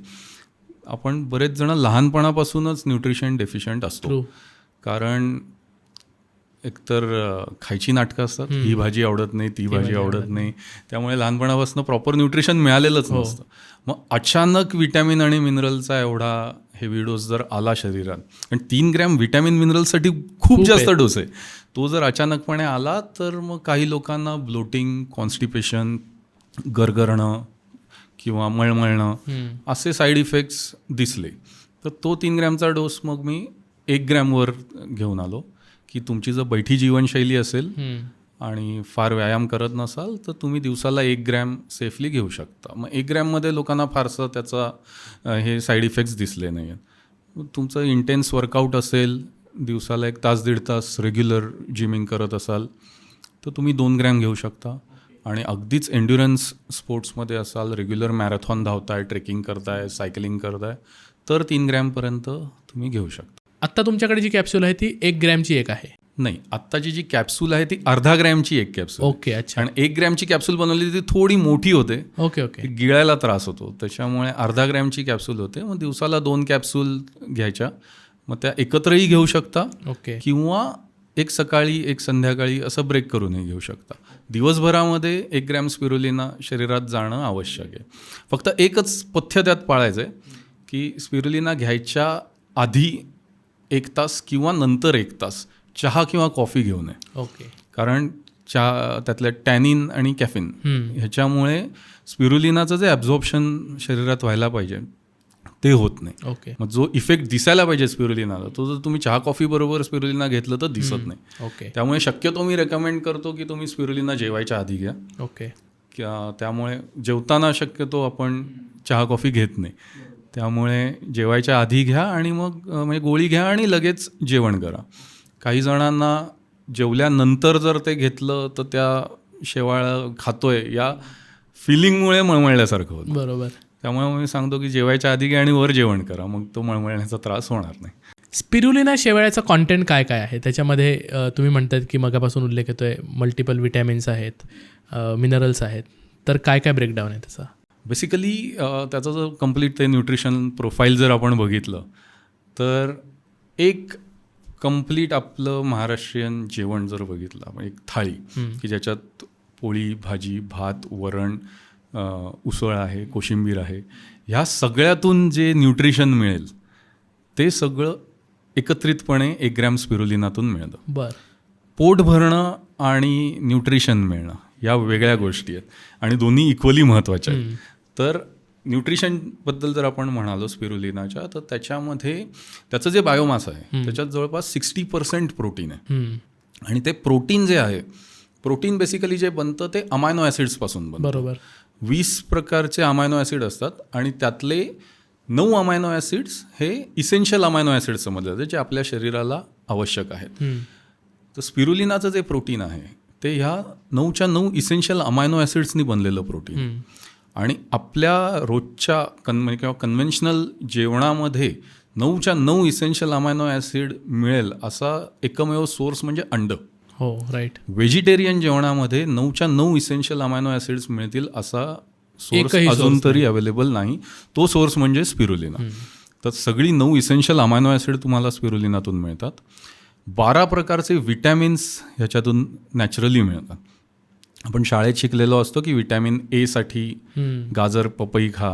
आपण बरेच जण लहानपणापासूनच न्यूट्रिशन डेफिशियंट असतो.
True.
कारण एकतर खायची नाटकं असतात, ही भाजी आवडत नाही, ती भाजी आवडत नाही, त्यामुळे लहानपणापासून प्रॉपर न्यूट्रिशन मिळालेलंच नसतं. मग अचानक विटॅमिन आणि मिनरलचा एवढा हेवी डोस जर आला शरीरात, आणि 3 ग्रॅम विटॅमिन मिनरलसाठी खूप जास्त डोस आहे, तो जर अचानकपणे आला तर मग काही लोकांना ब्लोटिंग, कॉन्स्टिपेशन, गरगरणं किंवा मळमळणं असे साईड इफेक्ट्स दिसले. तर तो 3 ग्रॅमचा डोस मग मी 1 ग्रॅमवर घेऊन आलो की तुमची जर बैठी जीवनशैली असेल आणि फार व्यायाम करत नसाल तर तुम्ही दिवसाला 1 ग्रॅम सेफली घेऊ शकता. मग 1 ग्रॅममध्ये लोकांना फारसं त्याचा हे साईड इफेक्ट्स दिसले नाही आहेत. तुमचं इंटेन्स वर्कआउट असेल, दिवसाला 1 तास 1.5 तास रेग्युलर जिमिंग करत असाल तर तुम्ही 2 ग्रॅम घेऊ शकता. आणि अगदीच एन्ड्युरन्स स्पोर्ट्समध्ये असाल, रेग्युलर मॅरेथॉन धावताय, ट्रेकिंग करताय, सायकलिंग करताय तर 3 ग्रॅमपर्यंत तुम्ही घेऊ शकता.
आत्ता तुमच्याकडे जी कॅप्सूल आहे ती 1 ग्रॅमची एक आहे?
नाही, आत्ताची जी कॅप्सूल आहे ती अर्धा ग्रॅमची एक कॅप्सूल.
ओके. अच्छा.
आणि 1 ग्रॅमची कॅप्सूल बनवली ती थोडी मोठी होते.
Okay okay.
ती गिळायला त्रास होतो, त्याच्यामुळे अर्धा ग्रॅमची कॅप्सूल होते. मग दिवसाला 2 कॅप्सूल घ्यायच्या, मग त्या एकत्रही घेऊ शकता.
ओके.
किंवा एक सकाळी एक संध्याकाळी असं ब्रेक करूनही घेऊ शकता. दिवसभरामध्ये 1 ग्रॅम स्पिरुलिना शरीरात जाणं आवश्यक आहे. फक्त एकच पथ्य त्यात पाळायचं आहे की स्पिरुलिना घ्यायच्या आधी 1 तास किंवा नंतर 1 तास चहा किंवा कॉफी घेऊ नये.
ओके.
कारण चहा त्यातल्या टॅनिन आणि कॅफिन ह्याच्यामुळे स्पिरुलिनाचं जे ॲब्झॉर्प्शन शरीरात व्हायला पाहिजे ते होत नाही.
ओके.
मग जो इफेक्ट दिसायला पाहिजे स्पिरुलिनाला तो जर तुम्ही चहा कॉफी बरोबर स्पिरुलिना घेतलं तर दिसत नाही.
ओके.
त्यामुळे शक्यतो मी रेकमेंड करतो की तुम्ही स्पिरुलिना जेवायच्या आधी घ्या.
ओके.
त्यामुळे जेवताना शक्यतो आपण चहा कॉफी घेत नाही, त्यामुळे जेवायच्या आधी घ्या आणि मग म्हणजे गोळी घ्या आणि लगेच जेवण करा. काही जणांना जेवल्यानंतर जर ते घेतलं तर त्या शेवाळं खातोय या फिलिंगमुळे मळमळल्यासारखं होतं.
बरोबर.
त्यामुळे मी सांगतो की जेवायच्या आधी घ्या आणि वर जेवण करा, मग तो मळमळण्याचा त्रास होणार नाही.
स्पिरुलिना शेवाळ्याचा कॉन्टेंट काय काय आहे त्याच्यामध्ये? तुम्ही म्हणतात की मगापासून उल्लेख येतोय मल्टिपल विटॅमिन्स आहेत, मिनरल्स आहेत, तर काय काय ब्रेकडाऊन आहे त्याचा?
बेसिकली त्याचं जर कम्प्लीट ते न्यूट्रिशन प्रोफाईल जर आपण बघितलं तर एक कम्प्लीट आपलं महाराष्ट्रीयन जेवण जर बघितलं आपण, एक थाळी की ज्याच्यात पोळी, भाजी, भात, वरण, उसळ आहे, कोशिंबीर आहे, ह्या सगळ्यातून जे न्यूट्रिशन मिळेल ते सगळं एकत्रितपणे 1 ग्रॅम स्पिरुलिनातून मिळतं.
बरं.
पोट भरणं आणि न्यूट्रिशन मिळणं या वेगळ्या गोष्टी आहेत आणि दोन्ही इक्वली महत्त्वाच्या आहेत. तर न्यूट्रिशनबद्दल जर आपण म्हणालो स्पिरुलिनाच्या, तर त्याच्यामध्ये त्याचं जे बायोमास आहे त्याच्यात जवळपास 60% प्रोटीन आहे. आणि ते प्रोटीन जे आहे, प्रोटीन बेसिकली जे बनतं ते अमायनो ॲसिड्सपासून बनतं.
बरोबर.
20 प्रकारचे अमायनो ॲसिड असतात आणि त्यातले 9 अमायनो ॲसिड्स हे इसेन्शियल अमायनो ॲसिड्स समजले जाते, जे आपल्या शरीराला आवश्यक आहेत. तर स्पिरुलिनाचं जे प्रोटीन आहे ते ह्या 9च्या 9 इसेन्शियल अमायनो ॲसिड्सनी बनलेलं प्रोटीन. आणि आपल्या रोजच्या किंवा कन्व्हेन्शनल जेवणामध्ये 9च्या 9 इसेन्शियल अमायनो ॲसिड मिळेल असा एकमेव सोर्स म्हणजे अंडं.
हो, राईट.
व्हेजिटेरियन जेवणामध्ये 9च्या 9 इसेन्शियल अमायनो ॲसिड्स मिळतील असा सोर्स
एकही
अजून
source
तरी अवेलेबल नाही. तो सोर्स म्हणजे स्पिरुलिना. तर सगळी 9 इसेन्शियल अमायनो ॲसिड तुम्हाला स्पिरुलिनातून मिळतात. 12 प्रकारचे विटॅमिन्स ह्याच्यातून नॅचरली मिळतात. आपण शाळेत शिकलेलो असतो की विटॅमिन एसाठी गाजर, पपई खा,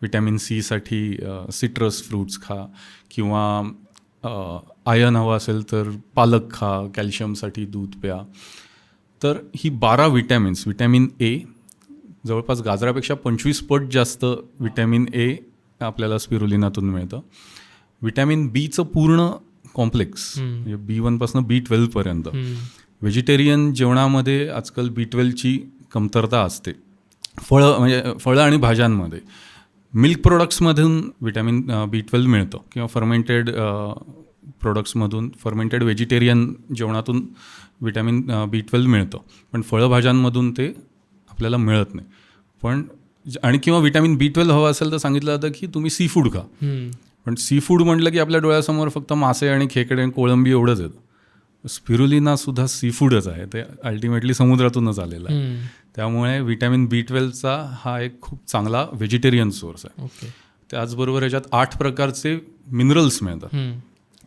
विटॅमिन सीसाठी सिट्रस फ्रूट्स खा, किंवा आयर्न हवा असेल तर पालक खा, कॅल्शियमसाठी दूध प्या. तर ही 12 विटॅमिन्स, विटॅमिन ए जवळपास गाजरापेक्षा 25 पट जास्त विटॅमिन ए आपल्याला स्पिरुलिनातून मिळतं. विटॅमिन बीचं पूर्ण कॉम्प्लेक्स म्हणजे B1 पासून B12 पर्यंत व्हेजिटेरियन जेवणामध्ये आजकाल B12ची कमतरता असते. फळं आणि भाज्यांमध्ये. मिल्क प्रोडक्ट्समधून विटॅमिन B12 मिळतं किंवा फर्मेंटेड प्रोडक्ट्समधून फर्मेंटेड व्हेजिटेरियन जेवणातून विटॅमिन B12 मिळतं. पण फळभाज्यांमधून ते आपल्याला मिळत नाही. आणि किंवा विटॅमिन B12 हवं असेल तर सांगितलं जातं की तुम्ही सी फूड खा. पण सी फूड म्हटलं की आपल्या डोळ्यासमोर फक्त मासे आणि खेकडे आणि कोळंबी एवढंच येतं. स्पिरुलिनासुद्धा सी फूडच आहे. ते अल्टिमेटली समुद्रातूनच आलेलं आहे. त्यामुळे विटॅमिन B12चा हा एक खूप चांगला व्हेजिटेरियन सोर्स आहे. त्याचबरोबर याच्यात 8 प्रकारचे मिनरल्स मिळतात.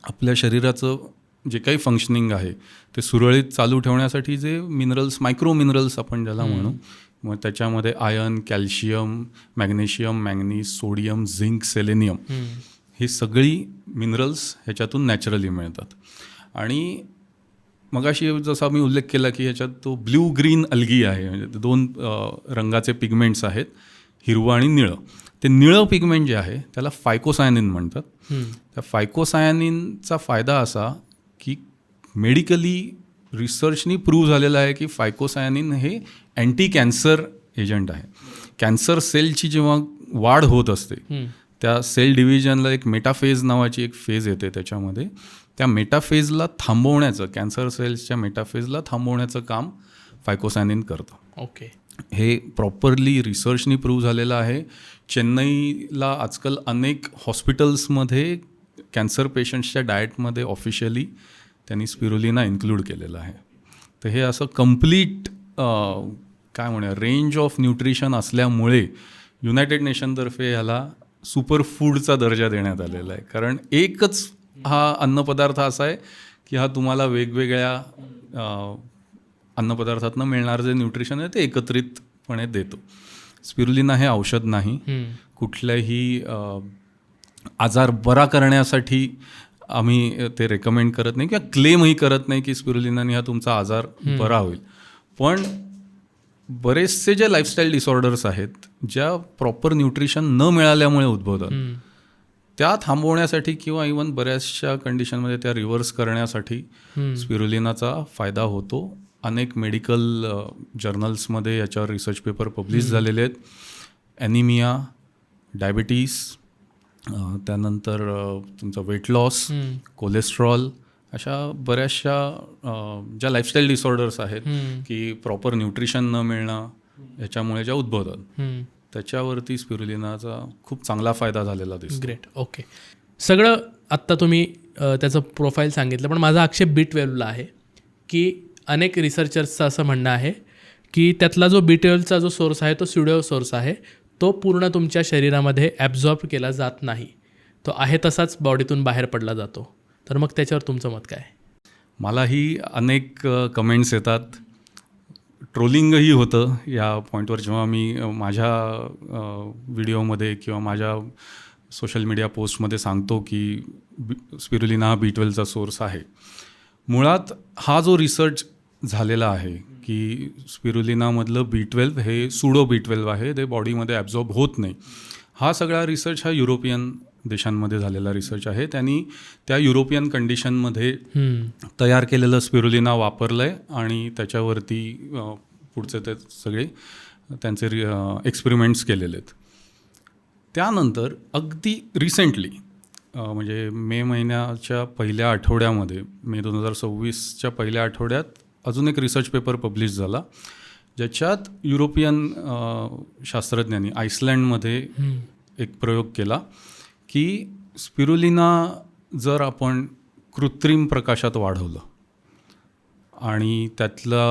आपल्या शरीराचं जे काही फंक्शनिंग आहे ते सुरळीत चालू ठेवण्यासाठी जे मिनरल्स, मायक्रो मिनरल्स आपण ज्याला म्हणू, मग त्याच्यामध्ये iron, calcium, magnesium, manganese, sodium, zinc, selenium ही सगळी मिनरल्स ह्याच्यातून नॅचरली मिळतात. आणि मगाशी जसा मी उल्लेख केला की ह्याच्यात तो ब्ल्यू ग्रीन अल्गी आहे, म्हणजे 2 रंगाचे पिगमेंट्स आहेत, हिरवं आणि निळं. ते निळं पिगमेंट जे आहे त्याला फायकोसायनिन म्हणतात. त्या फायकोसायनिनचा फायदा असा की मेडिकली रिसर्चनी प्रूव्ह झालेलं आहे की फायकोसायनिन हे अँटी कॅन्सर एजंट आहे. कॅन्सर सेलची जेव्हा वाढ होत असते त्या सेल डिव्हिजनला एक मेटाफेज नावाची एक फेज येते. त्याच्यामध्ये त्या मेटाफेजला थांबवण्याचं, कॅन्सर सेल्सच्या मेटाफेजला थांबवण्याचं काम फायकोसायनिन करतं. हे प्रॉपरली रिसर्चनी प्रूव्ह झालेलं आहे. चेन्नईला आजकाल अनेक हॉस्पिटल्समध्ये कॅन्सर पेशंट्सच्या डाएटमध्ये ऑफिशियली त्यांनी स्पिरुलिना इन्क्लूड केलेलं आहे. तर हे असं कम्प्लीट काय म्हणूया रेंज ऑफ न्यूट्रिशन असल्यामुळे युनायटेड नेशनतर्फे ह्याला सुपर फूडचा दर्जा देण्यात आलेला आहे. कारण एकच हा अन्नपदार्थ असा आहे की हा तुम्हाला वेगवेगळ्या अन्नपदार्थातनं मिळणारं जे न्यूट्रिशन आहे ते एकत्रितपणे देतो. स्पिरुलिना हे औषध नाही. कुठल्याही आजार बरा करण्यासाठी आम्ही ते रेकमेंड करत नाही किंवा क्लेमही करत नाही की स्पिरुलिनाने हा तुमचा आजार बरा होईल. पण बरेचसे जे लाईफस्टाईल डिसऑर्डर्स आहेत ज्या प्रॉपर न्यूट्रिशन न मिळाल्यामुळे उद्भवतात त्या थांबवण्यासाठी किंवा इवन बऱ्याचशा कंडिशनमध्ये त्या रिव्हर्स करण्यासाठी स्पिरुलिनाचा फायदा होतो. अनेक मेडिकल जर्नल्समध्ये याच्यावर रिसर्च पेपर पब्लिश झालेले आहेत. ॲनिमिया, डायबिटीस, त्यानंतर तुमचा वेट लॉस, कोलेस्ट्रॉल, अशा बऱ्याचशा ज्या लाईफस्टाईल डिसऑर्डर्स आहेत की प्रॉपर न्यूट्रिशन न मिळणं ह्याच्यामुळे ज्या उद्भवतात त्याच्यावरती स्पिरुलिनाचा खूप चांगला फायदा झालेला दिसतो.
ग्रेट. ओके. सगळं आत्ता तुम्ही त्याचं प्रोफाईल सांगितलं, पण माझा आक्षेप B12ला आहे की अनेक रिसर्चर्सचं असं म्हणणं आहे की त्यातला जो B12चा जो सोर्स आहे तो स्युडो सोर्स आहे. तो पूर्ण तुमच्या शरीरामध्ये ॲब्झॉर्ब केला जात नाही. तो आहे तसाच बॉडीतून बाहेर पडला जातो. तर मग त्याच्यावर तुमचं मत काय?
मलाही अनेक कमेंट्स येतात. ट्रोलिंगही होतं या पॉईंटवर जेव्हा मी माझ्या व्हिडिओमध्ये किंवा माझ्या सोशल मीडिया पोस्टमध्ये सांगतो की स्पिरुलिना हा B12चा सोर्स आहे. मुळात हा जो रिसर्च झालेला आहे की स्पिरुलिनामधलं B12 हे सुडो B12 आहे, ते बॉडीमध्ये ॲब्झॉर्ब होत नाही. हा सगळा रिसर्च हा युरोपियन देशांमध्ये झालेला रिसर्च आहे. त्यांनी त्या युरोपियन कंडिशनमध्ये तयार केलेलं स्पिरुलिना वापरलं आहे आणि त्याच्यावरती पुढचे ते सगळे त्यांचे एक्सपेरिमेंट्स केलेले आहेत. त्यानंतर अगदी रिसेंटली म्हणजे मे महिन्याच्या पहिल्या आठवड्यामध्ये, मे 2026च्या पहिल्या आठवड्यात अजून एक रिसर्च पेपर पब्लिश झाला ज्याच्यात युरोपियन शास्त्रज्ञांनी आईसलँडमध्ये एक प्रयोग केला की स्पिरुलिना जर आपण कृत्रिम प्रकाशात वाढवलं आणि त्यातला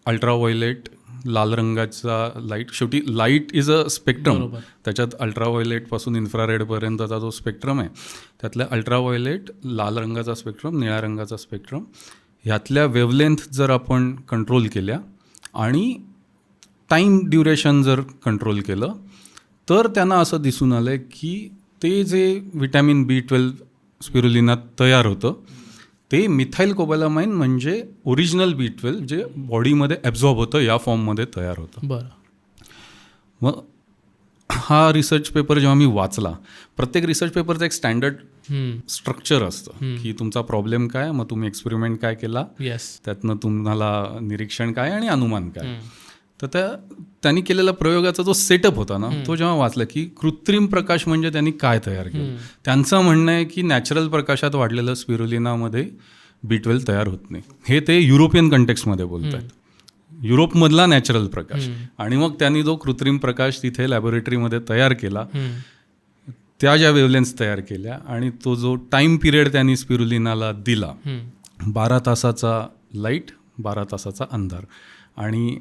अल्ट्राव्हायोलेट, लाल रंगाचा लाईट, शेवटी लाईट इज अ स्पेक्ट्रम, त्याच्यात अल्ट्राव्हायोलेटपासून इन्फ्रारेडपर्यंतचा जो स्पेक्ट्रम आहे त्यातल्या अल्ट्राव्हायोलेट, लाल रंगाचा स्पेक्ट्रम, निळ्या रंगाचा स्पेक्ट्रम ह्यातल्या वेवलेंथ जर आपण कंट्रोल केल्या आणि टाईम ड्युरेशन जर कंट्रोल केलं तर त्यांना असं दिसून आलं की ते जे विटॅमिन B12 स्पिरुलिनात तयार होतं ते मिथाईल कोबॅलामाइन म्हणजे ओरिजिनल B12 जे बॉडीमध्ये ॲब्झॉर्ब होतं या फॉर्ममध्ये तयार होतं.
बरं.
मग हा रिसर्च पेपर जेव्हा मी वाचला, प्रत्येक रिसर्च पेपरचं एक स्टँडर्ड स्ट्रक्चर असतं की तुमचा प्रॉब्लेम काय, मग तुम्ही एक्सपेरिमेंट काय केला, त्यातनं तुम्हाला निरीक्षण काय आणि अनुमान काय. तर त्यांनी केलेला प्रयोगाचा जो सेटअप होता ना, तो जेव्हा वाचला की कृत्रिम प्रकाश म्हणजे त्यांनी काय तयार केलं. त्यांचं म्हणणं आहे की नॅचरल प्रकाशात वाढलेलं स्पिरुलिनामध्ये B12 तयार होत नाही. हे ते युरोपियन कंटेक्स्टमध्ये बोलत आहेत, युरोपमधला नॅचरल प्रकाश. आणि मग त्यांनी जो कृत्रिम प्रकाश तिथे लॅबोरेटरीमध्ये तयार केला, त्या ज्या वेव्हलेन्स तयार केल्या आणि तो जो टाईम पिरियड त्यांनी स्पिरुलिनाला दिला, 12 तासाचा लाईट, 12 तासाचा अंधार, आणि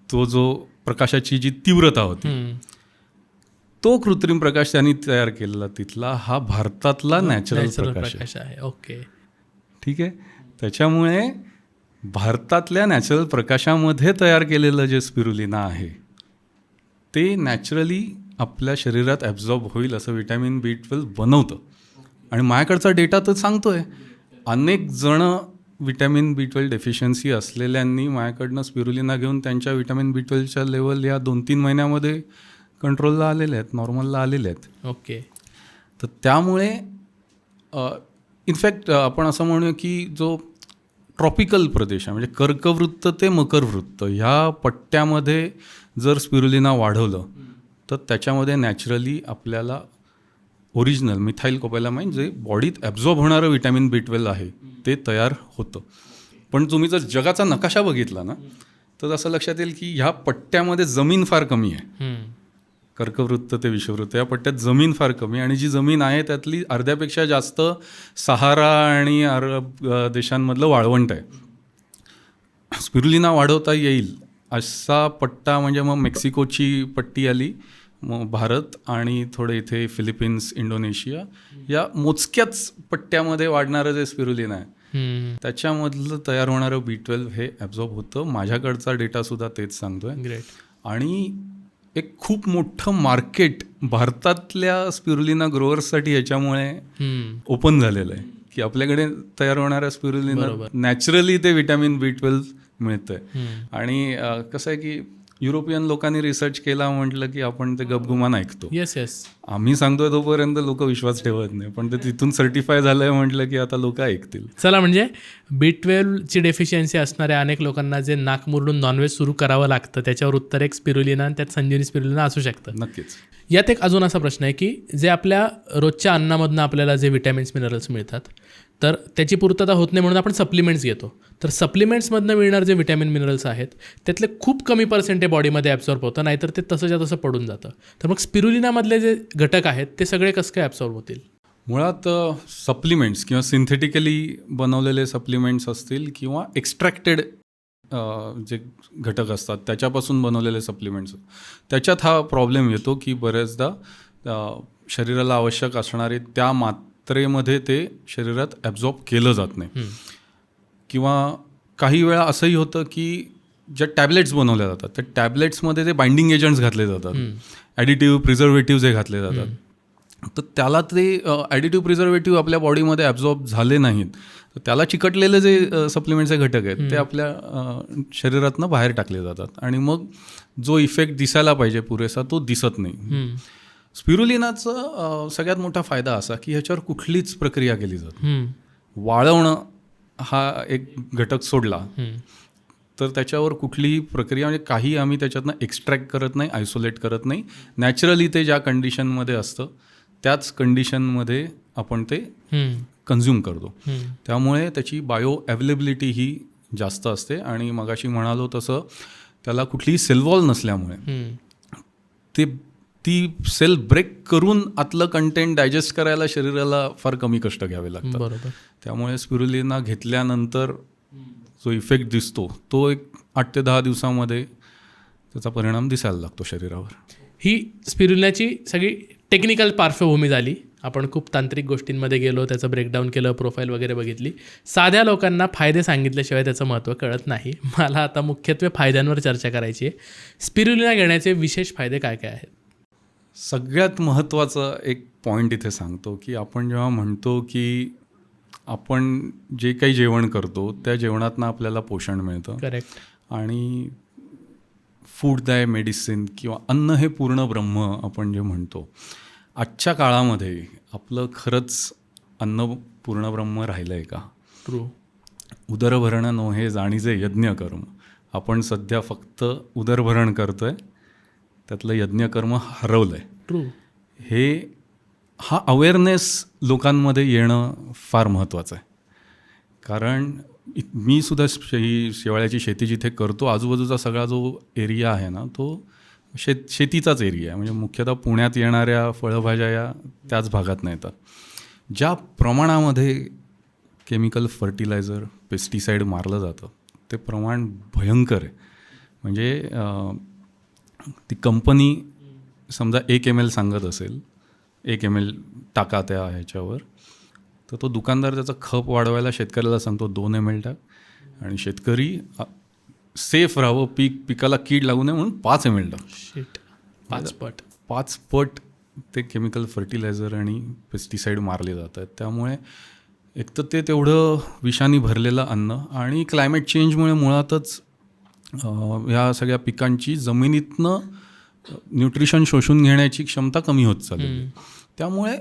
तो जो प्रकाशाची जी तीव्रता होती, तो कृत्रिम प्रकाश त्यांनी तयार केलेला तिथला हा भारतातला नॅचरल प्रकाश
आहे. ओके,
ठीक आहे. त्याच्यामुळे भारतातल्या नॅचरल प्रकाशामध्ये तयार केलेलं जे स्पिरुलिना आहे ते नॅचरली आपल्या शरीरात ॲब्झॉर्ब होईल असं विटॅमिन B12 बनवतं. आणि माझ्याकडचा डेटा तर सांगतोय, अनेक जण विटॅमिन B12 डेफिशियन्सी असलेल्यांनी माझ्याकडनं स्पिरुलिना घेऊन त्यांच्या विटॅमिन B12च्या लेवल या 2-3 महिन्यामध्ये कंट्रोलला आलेले आहेत, नॉर्मलला आलेले आहेत.
ओके.
तर त्यामुळे इनफॅक्ट आपण असं म्हणूया की जो ट्रॉपिकल प्रदेश आहे, म्हणजे कर्कवृत्त ते मकरवृत्त ह्या पट्ट्यामध्ये जर स्पिरुलिना वाढवलं तर त्याच्यामध्ये नॅचरली आपल्याला ओरिजिनल मिथाईल कोबॅलामाइन जे बॉडीत ॲब्झॉर्ब होणारं विटॅमिन B12 आहे ते तयार होतं. पण तुम्ही जर जगाचा नकाशा बघितला ना, तर असं लक्षात येईल की ह्या पट्ट्यामध्ये जमीन फार कमी आहे. कर्कवृत्त ते विषुववृत्त या पट्ट्यात जमीन फार कमी, आणि जी जमीन आहे त्यातली अर्ध्यापेक्षा जास्त सहारा आणि अरब देशांमधलं वाळवंट आहे. स्पिरुलिना वाढवता येईल असा पट्टा म्हणजे मग मेक्सिकोची पट्टी आली, मग भारत आणि थोडे इथे फिलिपिन्स, इंडोनेशिया या मोजक्याच पट्ट्यामध्ये वाढणारं जे स्पिरुलिना आहे त्याच्यामधलं तयार होणारं B12 हे ॲब्झॉर्ब होतं. माझ्याकडचा डेटासुद्धा तेच सांगतोय.
ग्रेट.
आणि एक खूप मोठं मार्केट भारतातल्या स्पिरुलिना ग्रोअर्ससाठी याच्यामुळे ओपन झालेलं आहे की आपल्याकडे तयार होणाऱ्या स्पिरुलिना नॅचरली ते विटॅमिन B12 मिळतंय. आणि कसं आहे की युरोपियन लोकांनी रिसर्च केला म्हटलं की आपण ते गपगुमान ऐकतो.
येस.
आम्ही सांगतोय तोपर्यंत लोक विश्वास ठेवत नाही, पण ते तिथून सर्टिफाय झालंय म्हटलं की आता लोक ऐकतील.
चला, म्हणजे B12 ची डेफिशियन्सी असणाऱ्या अनेक लोकांना जे नाक मुरडून नॉनव्हेज सुरू करावं लागतं त्याच्यावर उत्तर एक स्पिरुलिना आणि त्यात संजीवनी स्पिरुलिना असू शकतं.
नक्कीच.
यात एक अजून असा प्रश्न आहे की जे आपल्या रोजच्या अन्नामधनं आपल्याला जे विटॅमिन्स मिनरल्स मिळतात तर त्याची पूर्तता होत नाही म्हणून आपण सप्लिमेंट्स घेतो. तर सप्लिमेंट्समधनं मिळणारे जे विटॅमिन मिनरल्स आहेत त्यातले खूप कमी पर्सेंट बॉडीमध्ये ॲब्सॉर्ब होतं, नाहीतर ते तसंच्या तसं पडून जातं. तर मग स्पिरुलिनामधले जे घटक आहेत ते सगळे कसं काय ॲब्सॉर्ब होतील?
मुळात सप्लिमेंट्स किंवा सिंथेटिकली बनवलेले सप्लिमेंट्स असतील किंवा एक्स्ट्रॅक्टेड जे घटक असतात त्याच्यापासून बनवलेले सप्लिमेंट्स, त्याच्यात हा प्रॉब्लेम येतो की बऱ्याचदा शरीराला आवश्यक असणारे त्या मात्रेमध्ये ते शरीरात ॲब्झॉर्ब केलं जात नाही. किंवा काही वेळा असंही होतं की ज्या टॅबलेट्स बनवल्या जातात त्या टॅबलेट्समध्ये ते बाइंडिंग एजंट्स घातले जातात, ॲडिटिव्ह प्रिझर्वेटिव्ह जे घातले जातात, तर त्याला ते ॲडिटिव्ह प्रिझर्वेटिव्ह आपल्या बॉडीमध्ये ॲब्झॉर्ब झाले नाहीत तर त्याला चिकटलेले जे सप्लिमेंटचे घटक आहेत ते आपल्या शरीरातनं बाहेर टाकले जातात आणि मग जो इफेक्ट दिसायला पाहिजे पुरेसा तो दिसत नाही. स्पिरुलिनाचा सगळ्यात मोठा फायदा असा की ह्याच्यावर कुठलीच प्रक्रिया केली जाते. वाळवणं हा एक घटक सोडला तर त्याच्यावर कुठलीही प्रक्रिया म्हणजे काही आम्ही त्याच्यातनं एक्स्ट्रॅक्ट करत नाही, आयसोलेट करत नाही. नॅचरली ते ज्या कंडिशनमध्ये असतं त्याच कंडिशनमध्ये आपण ते कन्झ्युम करतो. त्यामुळे त्याची बायो अवेलेबिलिटी ही जास्त असते आणि मगाशी म्हणालो तसं त्याला कुठलीही सेल वॉल नसल्यामुळे ती सेल ब्रेक करून आतलं कंटेंट डायजेस्ट करायला शरीराला फार कमी कष्ट घ्यावे लागतात.
बरोबर.
त्यामुळे स्पिरुलिना घेतल्यानंतर जो इफेक्ट दिसतो तो एक 8 ते 10 दिवसामध्ये त्याचा परिणाम दिसायला लागतो शरीरावर.
ही स्पिरुलिनाची सगळी टेक्निकल पार्श्वभूमी झाली. आपण खूप तांत्रिक गोष्टींमध्ये गेलो, त्याचं ब्रेकडाऊन केलं, प्रोफाईल वगैरे बघितली. साध्या लोकांना फायदे सांगितल्याशिवाय त्याचं महत्त्व कळत नाही. मला आता मुख्यत्वे फायद्यांवर चर्चा करायची आहे. स्पिरुलिना घेण्याचे विशेष फायदे काय काय आहेत?
सगळ्यात महत्त्वाचा एक पॉईंट इथे सांगतो की आपण जेव्हा म्हणतो की आपण जे काही जेवण करतो त्या जेवणातनं आपल्याला पोषण मिळतं.
करेक्ट.
आणि फूड दाय मेडिसिन किंवा अन्न हे पूर्ण ब्रह्म आपण जे म्हणतो, आजच्या काळामध्ये आपलं खरंच अन्न पूर्ण ब्रह्म राहिलं आहे का?
ट्रू.
उदरभरण नोहे जाणीजे यज्ञकर्म. आपण सध्या फक्त उदरभरण करतोय, त्यातलं यज्ञकर्म हरवलं आहे.
ट्रू.
हा अवेअरनेस लोकांमध्ये येणं फार महत्त्वाचं आहे. कारण मी सुद्धा ही शेवाळ्याची शेती जिथे करतो, आजूबाजूचा सगळा जो एरिया आहे ना, तो शेतीचाच एरिया आहे. म्हणजे मुख्यतः पुण्यात येणाऱ्या फळभाज्या या त्याच भागात येतात. ज्या प्रमाणामध्ये केमिकल फर्टिलायझर, पेस्टिसाईड मारलं जातं, ते प्रमाण भयंकर आहे. म्हणजे ती कंपनी समजा 1 ml सांगत असेल, 1 ml टाका त्या ह्याच्यावर, तर तो दुकानदार त्याचा खप वाढवायला शेतकऱ्याला सांगतो 2 ml टाक, आणि शेतकरी सेफ राहावं, पिकाला कीड लागू नये म्हणून 5 ml टाक.
शिट. 5
पट ते केमिकल फर्टिलायझर आणि पेस्टिसाईड मारले जातात. त्यामुळे एक तर ते तेवढं विषाणी भरलेलं अन्न, आणि क्लायमेट चेंजमुळे मुळातच ह्या सगळ्या पिकांची जमिनीतनं न्यूट्रिशन शोषून घेण्याची क्षमता कमी होत चालली. त्यामुळे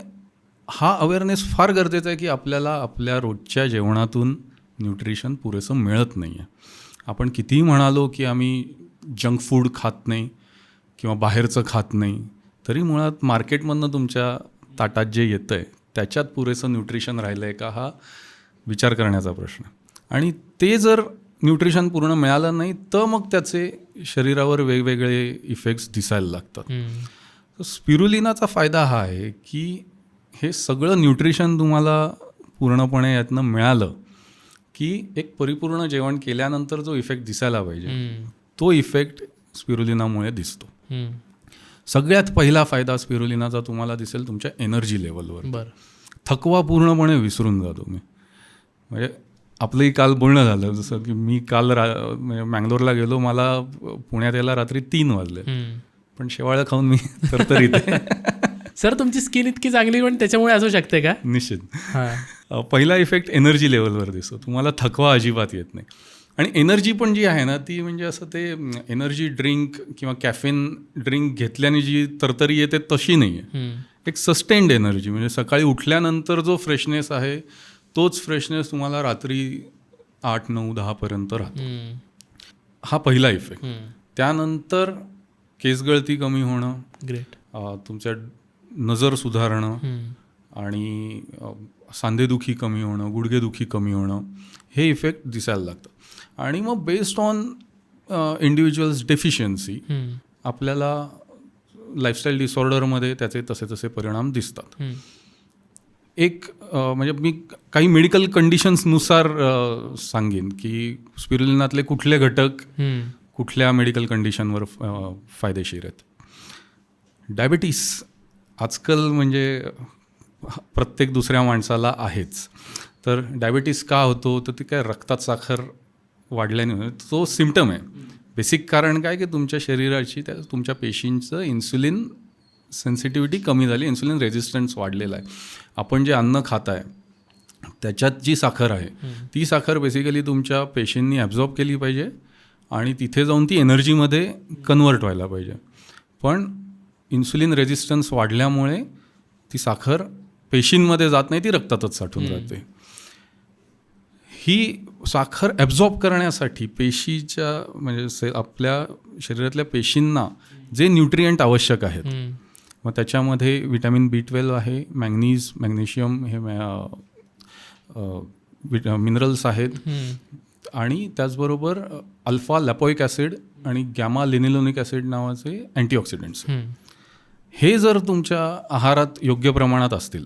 हा अवेअरनेस फार गरजेचा आहे की आपल्याला आपल्या रोजच्या जेवणातून न्यूट्रिशन पुरेसं मिळत नाही आहे. आपण कितीही म्हणालो की आम्ही जंक फूड खात नाही किंवा बाहेरचं खात नाही, तरी मुळात मार्केटमधनं तुमच्या ताटात जे येतं आहे त्याच्यात पुरेसं न्यूट्रिशन राहिलं आहे का, हा विचार करण्याचा प्रश्न. आणि ते जर न्यूट्रिशन पूर्ण मिळालं नाही तर मग त्याचे शरीरावर वेगवेगळे इफेक्ट्स दिसायला लागतात. तर स्पिरुलिनाचा फायदा हा आहे की हे सगळं न्यूट्रिशन तुम्हाला पूर्णपणे यातनं मिळालं की एक परिपूर्ण जेवण केल्यानंतर जो इफेक्ट दिसायला पाहिजे तो इफेक्ट स्पिरुलिनामुळे दिसतो. सगळ्यात पहिला फायदा स्पिरुलिनाचा तुम्हाला दिसेल तुमच्या एनर्जी लेवलवर.
बरं.
थकवा पूर्णपणे विसरून जा तुम्ही. म्हणजे आपलंही काल बोलणं झालं, जसं की मी काल म्हणजे मँगलोरला गेलो, मला पुण्यात यायला रात्री 3 वाजले, पण शेवाळं खाऊन मी तरतरीत आहे.
सर तुमची स्किन इतकी चांगली पण त्याच्यामुळे असू शकते का?
निश्चित.
हां.
पहिला इफेक्ट एनर्जी लेवलवर दिसतो, तुम्हाला थकवा अजिबात येत नाही. आणि एनर्जी पण जी आहे ना ती म्हणजे असं ते एनर्जी ड्रिंक किंवा कॅफेन ड्रिंक घेतल्याने जी तरतरी येते तशी नाही आहे. एक सस्टेन्ड एनर्जी, म्हणजे सकाळी उठल्यानंतर जो फ्रेशनेस आहे तोच फ्रेशनेस तुम्हाला रात्री 8, 9, 10 पर्यंत राहतो. हा पहिला इफेक्ट. त्यानंतर केसगळती कमी होणं,
ग्रेट,
तुमच्या नजर सुधारणं, आणि सांधेदुखी कमी होणं, गुडघेदुखी कमी होणं, हे इफेक्ट दिसायला लागतं. आणि मग बेस्ड ऑन इंडिव्हिज्युअल्स डेफिशियन्सी आपल्याला लाईफस्टाईल डिसऑर्डरमध्ये त्याचे तसे परिणाम दिसतात. एक म्हणजे मी काही मेडिकल कंडिशन्सनुसार सांगेन की स्पिरुलिनातले कुठले घटक कुठल्या मेडिकल कंडिशनवर फायदेशीर आहेत. डायबिटीस आजकाल म्हणजे प्रत्येक दुसऱ्या माणसाला आहेच. तर डायबिटीस का होतो, तर ती काय रक्तात साखर वाढल्याने, तो सिम्पटम आहे. बेसिक कारण काय की तुमच्या शरीराची तुमच्या पेशींचं इन्सुलिन सेन्सिटिव्हिटी कमी झाली, इन्सुलिन रेजिस्टन्स वाढलेला आहे. आपण जे अन्न खात आहे त्याच्यात जी साखर आहे ती साखर बेसिकली तुमच्या पेशींनी ॲब्झॉर्ब केली पाहिजे आणि तिथे जाऊन ती एनर्जीमध्ये कन्वर्ट व्हायला पाहिजे. पण इन्सुलिन रेजिस्टन्स वाढल्यामुळे ती साखर पेशींमध्ये जात नाही, ती रक्तातच साठून राहते. ही साखर ॲब्झॉर्ब करण्यासाठी पेशीच्या म्हणजे आपल्या शरीरातल्या पेशींना जे न्यूट्रिएंट आवश्यक आहेत, मग त्याच्यामध्ये व्हिटॅमिन B12 आहे, मॅग्नीज, मॅग्नेशियम हे मिनरल्स आहेत, आणि त्याचबरोबर अल्फा लॅपोइक ॲसिड आणि गॅमा लिनिलोनिक ॲसिड नावाचे अँटीऑक्सिडंट्स. हे जर तुमच्या आहारात योग्य प्रमाणात असतील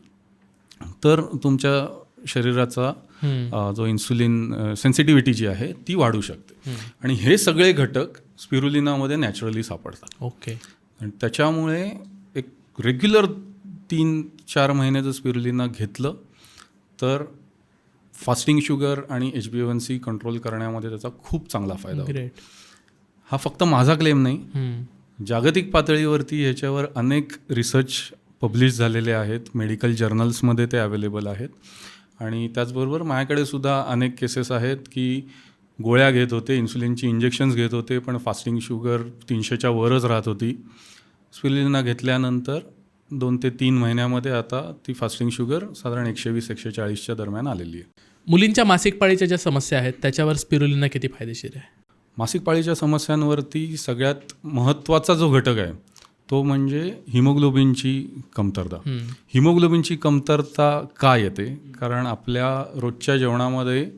तर तुमच्या शरीराचा जो इन्सुलिन सेन्सिटिव्हिटी जी आहे ती वाढू शकते. आणि हे सगळे घटक स्पिरुलिनामध्ये नॅचरली सापडतात.
ओके.
आणि त्याच्यामुळे एक रेग्युलर 3-4 महिने जर स्पिरुलिना घेतलं तर फास्टिंग शुगर आणि HbA1c कंट्रोल करण्यामध्ये त्याचा खूप चांगला फायदा होतो. हा फक्त माझा क्लेम नाही, जागतिक पातळीवरती ह्याच्यावर अनेक रिसर्च पब्लिश झालेले आहेत, मेडिकल जर्नल्समध्ये ते अवेलेबल आहेत. आणि त्याचबरोबर माझ्याकडे सुद्धा अनेक केसेस आहेत की गोळ्या घेत होते, इन्सुलिनची इंजेक्शन्स घेत होते, पण फास्टिंग शुगर 300च्या वरच राहत होती. स्पिरुलिना घेतल्यानंतर 2 ते 3 महिन्यामध्ये आता ती फास्टिंग शुगर साधारण 120-140च्या दरम्यान आलेली आहे.
मुलींच्या मासिक पाळीच्या ज्या समस्या आहेत त्याच्यावर स्पिरुलिना किती फायदेशीर आहे?
मासिक पाळीच्या समस्यांवरती सगळ्यात महत्त्वाचा जो घटक आहे तो म्हणजे हिमोग्लोबिनची कमतरता. हिमोग्लोबिनची कमतरता का येते? कारण आपल्या रोजच्या जेवणामध्ये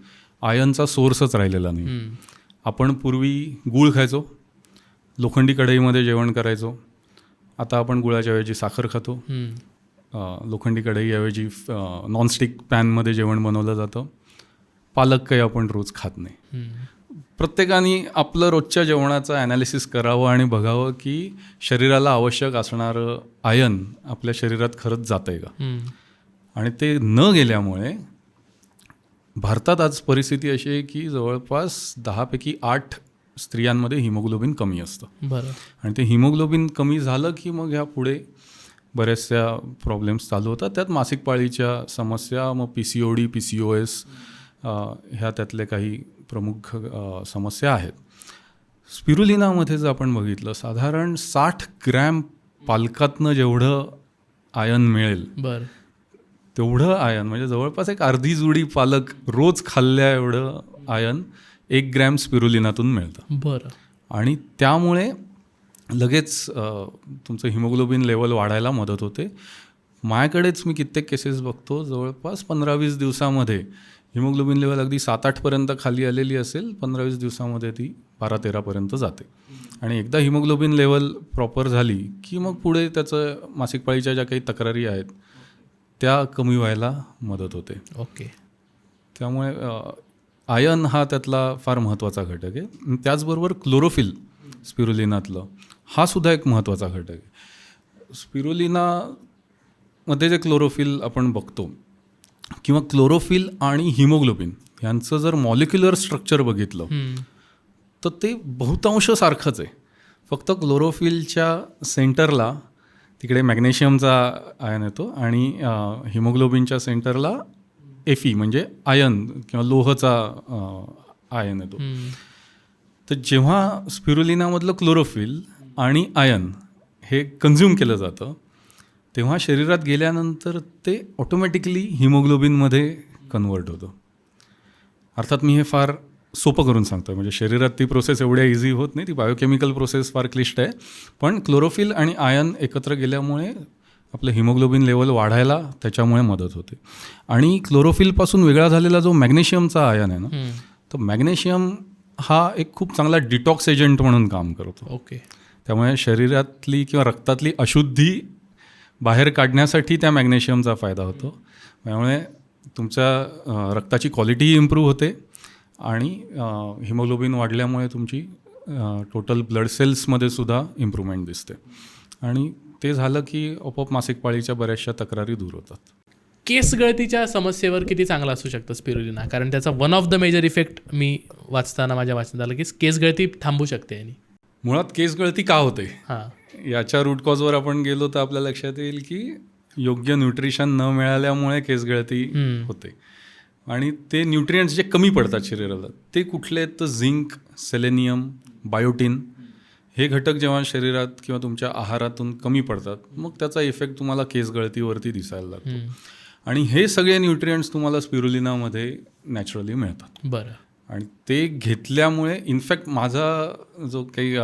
आयर्नचा सोर्सच राहिलेला नाही. आपण पूर्वी गूळ खायचो, लोखंडी कढईमध्ये जेवण करायचो. आता आपण गुळाच्या ऐवजी साखर खातो. लोखंडी कढईऐवजी नॉनस्टिक पॅनमध्ये जेवण बनवलं जातं. पालक काही आपण रोज खात नाही. प्रत्येकाने आपलं रोजच्या जेवणाचं ॲनालिसिस करावं आणि बघावं की शरीराला आवश्यक असणारं आयर्न आपल्या शरीरात खरंच जातं आहे का. आणि ते न गेल्यामुळे भारतात आज परिस्थिती अशी आहे की जवळपास 10 पैकी 8 स्त्रियांमध्ये हिमोग्लोबिन कमी असतं.
बरं. आणि
ते हिमोग्लोबिन कमी झालं की मग ह्या पुढे बऱ्याचशा प्रॉब्लेम्स चालू होतात. त्यात मासिक पाळीच्या समस्या, मग PCOD, PCOS ह्या त्यातले काही प्रमुख समस्या आहेत. स्पिरुलिनामध्ये जर आपण बघितलं साधारण 60 ग्रॅम पालकातनं जेवढं आयर्न मिळेल
बरं
तेवढं आयर्न म्हणजे जवळपास एक अर्धी जुडी पालक रोज खाल्ल्या एवढं आयर्न 1 ग्रॅम स्पिरुलिनातून मिळतं.
बरं.
आणि त्यामुळे लगेच तुमचं हिमोग्लोबिन लेवल वाढायला मदत होते. माझ्याकडेच मी कित्येक केसेस बघतो, जवळपास 15-20 दिवसामध्ये हिमोग्लोबिन लेवल अगदी 7-8पर्यंत खाली आलेली असेल, 15-20 दिवसामध्ये ती 12-13पर्यंत जाते. आणि एकदा हिमोग्लोबिन लेवल प्रॉपर झाली की मग पुढे त्याचं मासिक पाळीच्या ज्या काही तक्रारी आहेत त्या कमी व्हायला मदत होते.
ओके.
त्यामुळे आयर्न हा त्यातला फार महत्त्वाचा घटक आहे. त्याचबरोबर क्लोरोफिल स्पिरुलिनातलं हा सुद्धा एक महत्त्वाचा घटक आहे. स्पिरुलिनामध्ये जे क्लोरोफिल आपण बघतो किंवा क्लोरोफिल आणि हिमोग्लोबिन यांचं जर मॉलिक्युलर स्ट्रक्चर बघितलं तर ते बहुतांश सारखंच आहे. फक्त क्लोरोफिलच्या सेंटरला तिकडे मॅग्नेशियमचा आयन येतो आणि हिमोग्लोबिनच्या सेंटरला Fe म्हणजे आयन किंवा लोहचा आयन येतो. तर जेव्हा स्पिरुलिनामधलं क्लोरोफिल आणि आयन हे कन्झ्युम केलं जातं तेव्हा शरीरात गेल्यानंतर ते ऑटोमॅटिकली हिमोग्लोबिनमध्ये कन्वर्ट होतं. अर्थात मी हे फार सोपं करून सांगतो, म्हणजे शरीरात ती प्रोसेस एवढ्या इझी होत नाही, ती बायोकेमिकल प्रोसेस फार क्लिष्ट आहे. पण क्लोरोफिल आणि आयन एकत्र गेल्यामुळे आपलं हिमोग्लोबिन लेवल वाढायला त्याच्यामुळे मदत होते. आणि क्लोरोफिलपासून वेगळा झालेला जो मॅग्नेशियमचा आयन आहे ना, तर मॅग्नेशियम हा एक खूप चांगला डिटॉक्स एजंट म्हणून काम करतो.
ओके.
त्यामुळे शरीरातली किंवा रक्तातली अशुद्धी बाहेर काढण्यासाठी त्या मॅग्नेशियमचा फायदा होतो. त्यामुळे तुमच्या रक्ताची क्वालिटीही इम्प्रूव्ह होते आणि हिमोग्लोबिन वाढल्यामुळे तुमची टोटल ब्लड सेल्समध्ये सुद्धा इम्प्रूव्हमेंट दिसते. आणि ते झालं की आपोआप मासिक पाळीच्या बऱ्याचशा तक्रारी दूर होतात.
केस गळतीच्या समस्येवर किती चांगलं असू शकतं स्पिरुलिना? कारण त्याचा one of the major effect मी वाचताना माझ्या वाचनात आलं की केस गळती थांबू शकते. आणि
मुळात केस गळती का होते याच्या रूट कॉजवर आपण गेलो तर आपल्या लक्षात येईल की योग्य न्यूट्रिशन न मिळाल्यामुळे केस गळती होते. आणि ते न्यूट्रियंट्स जे कमी पडतात शरीराला ते कुठले? तर झिंक, सेलेनियम, बायोटिन हे घटक जेव्हा शरीरात किंवा तुमच्या आहारातून कमी पडतात मग त्याचा इफेक्ट तुम्हाला केस गळतीवरती दिसायला लागतो. आणि हे सगळे न्यूट्रियंट्स तुम्हाला स्पिरुलिनामध्ये नॅचरली मिळतात.
बरं.
आणि ते घेतल्यामुळे इनफॅक्ट माझा जो काही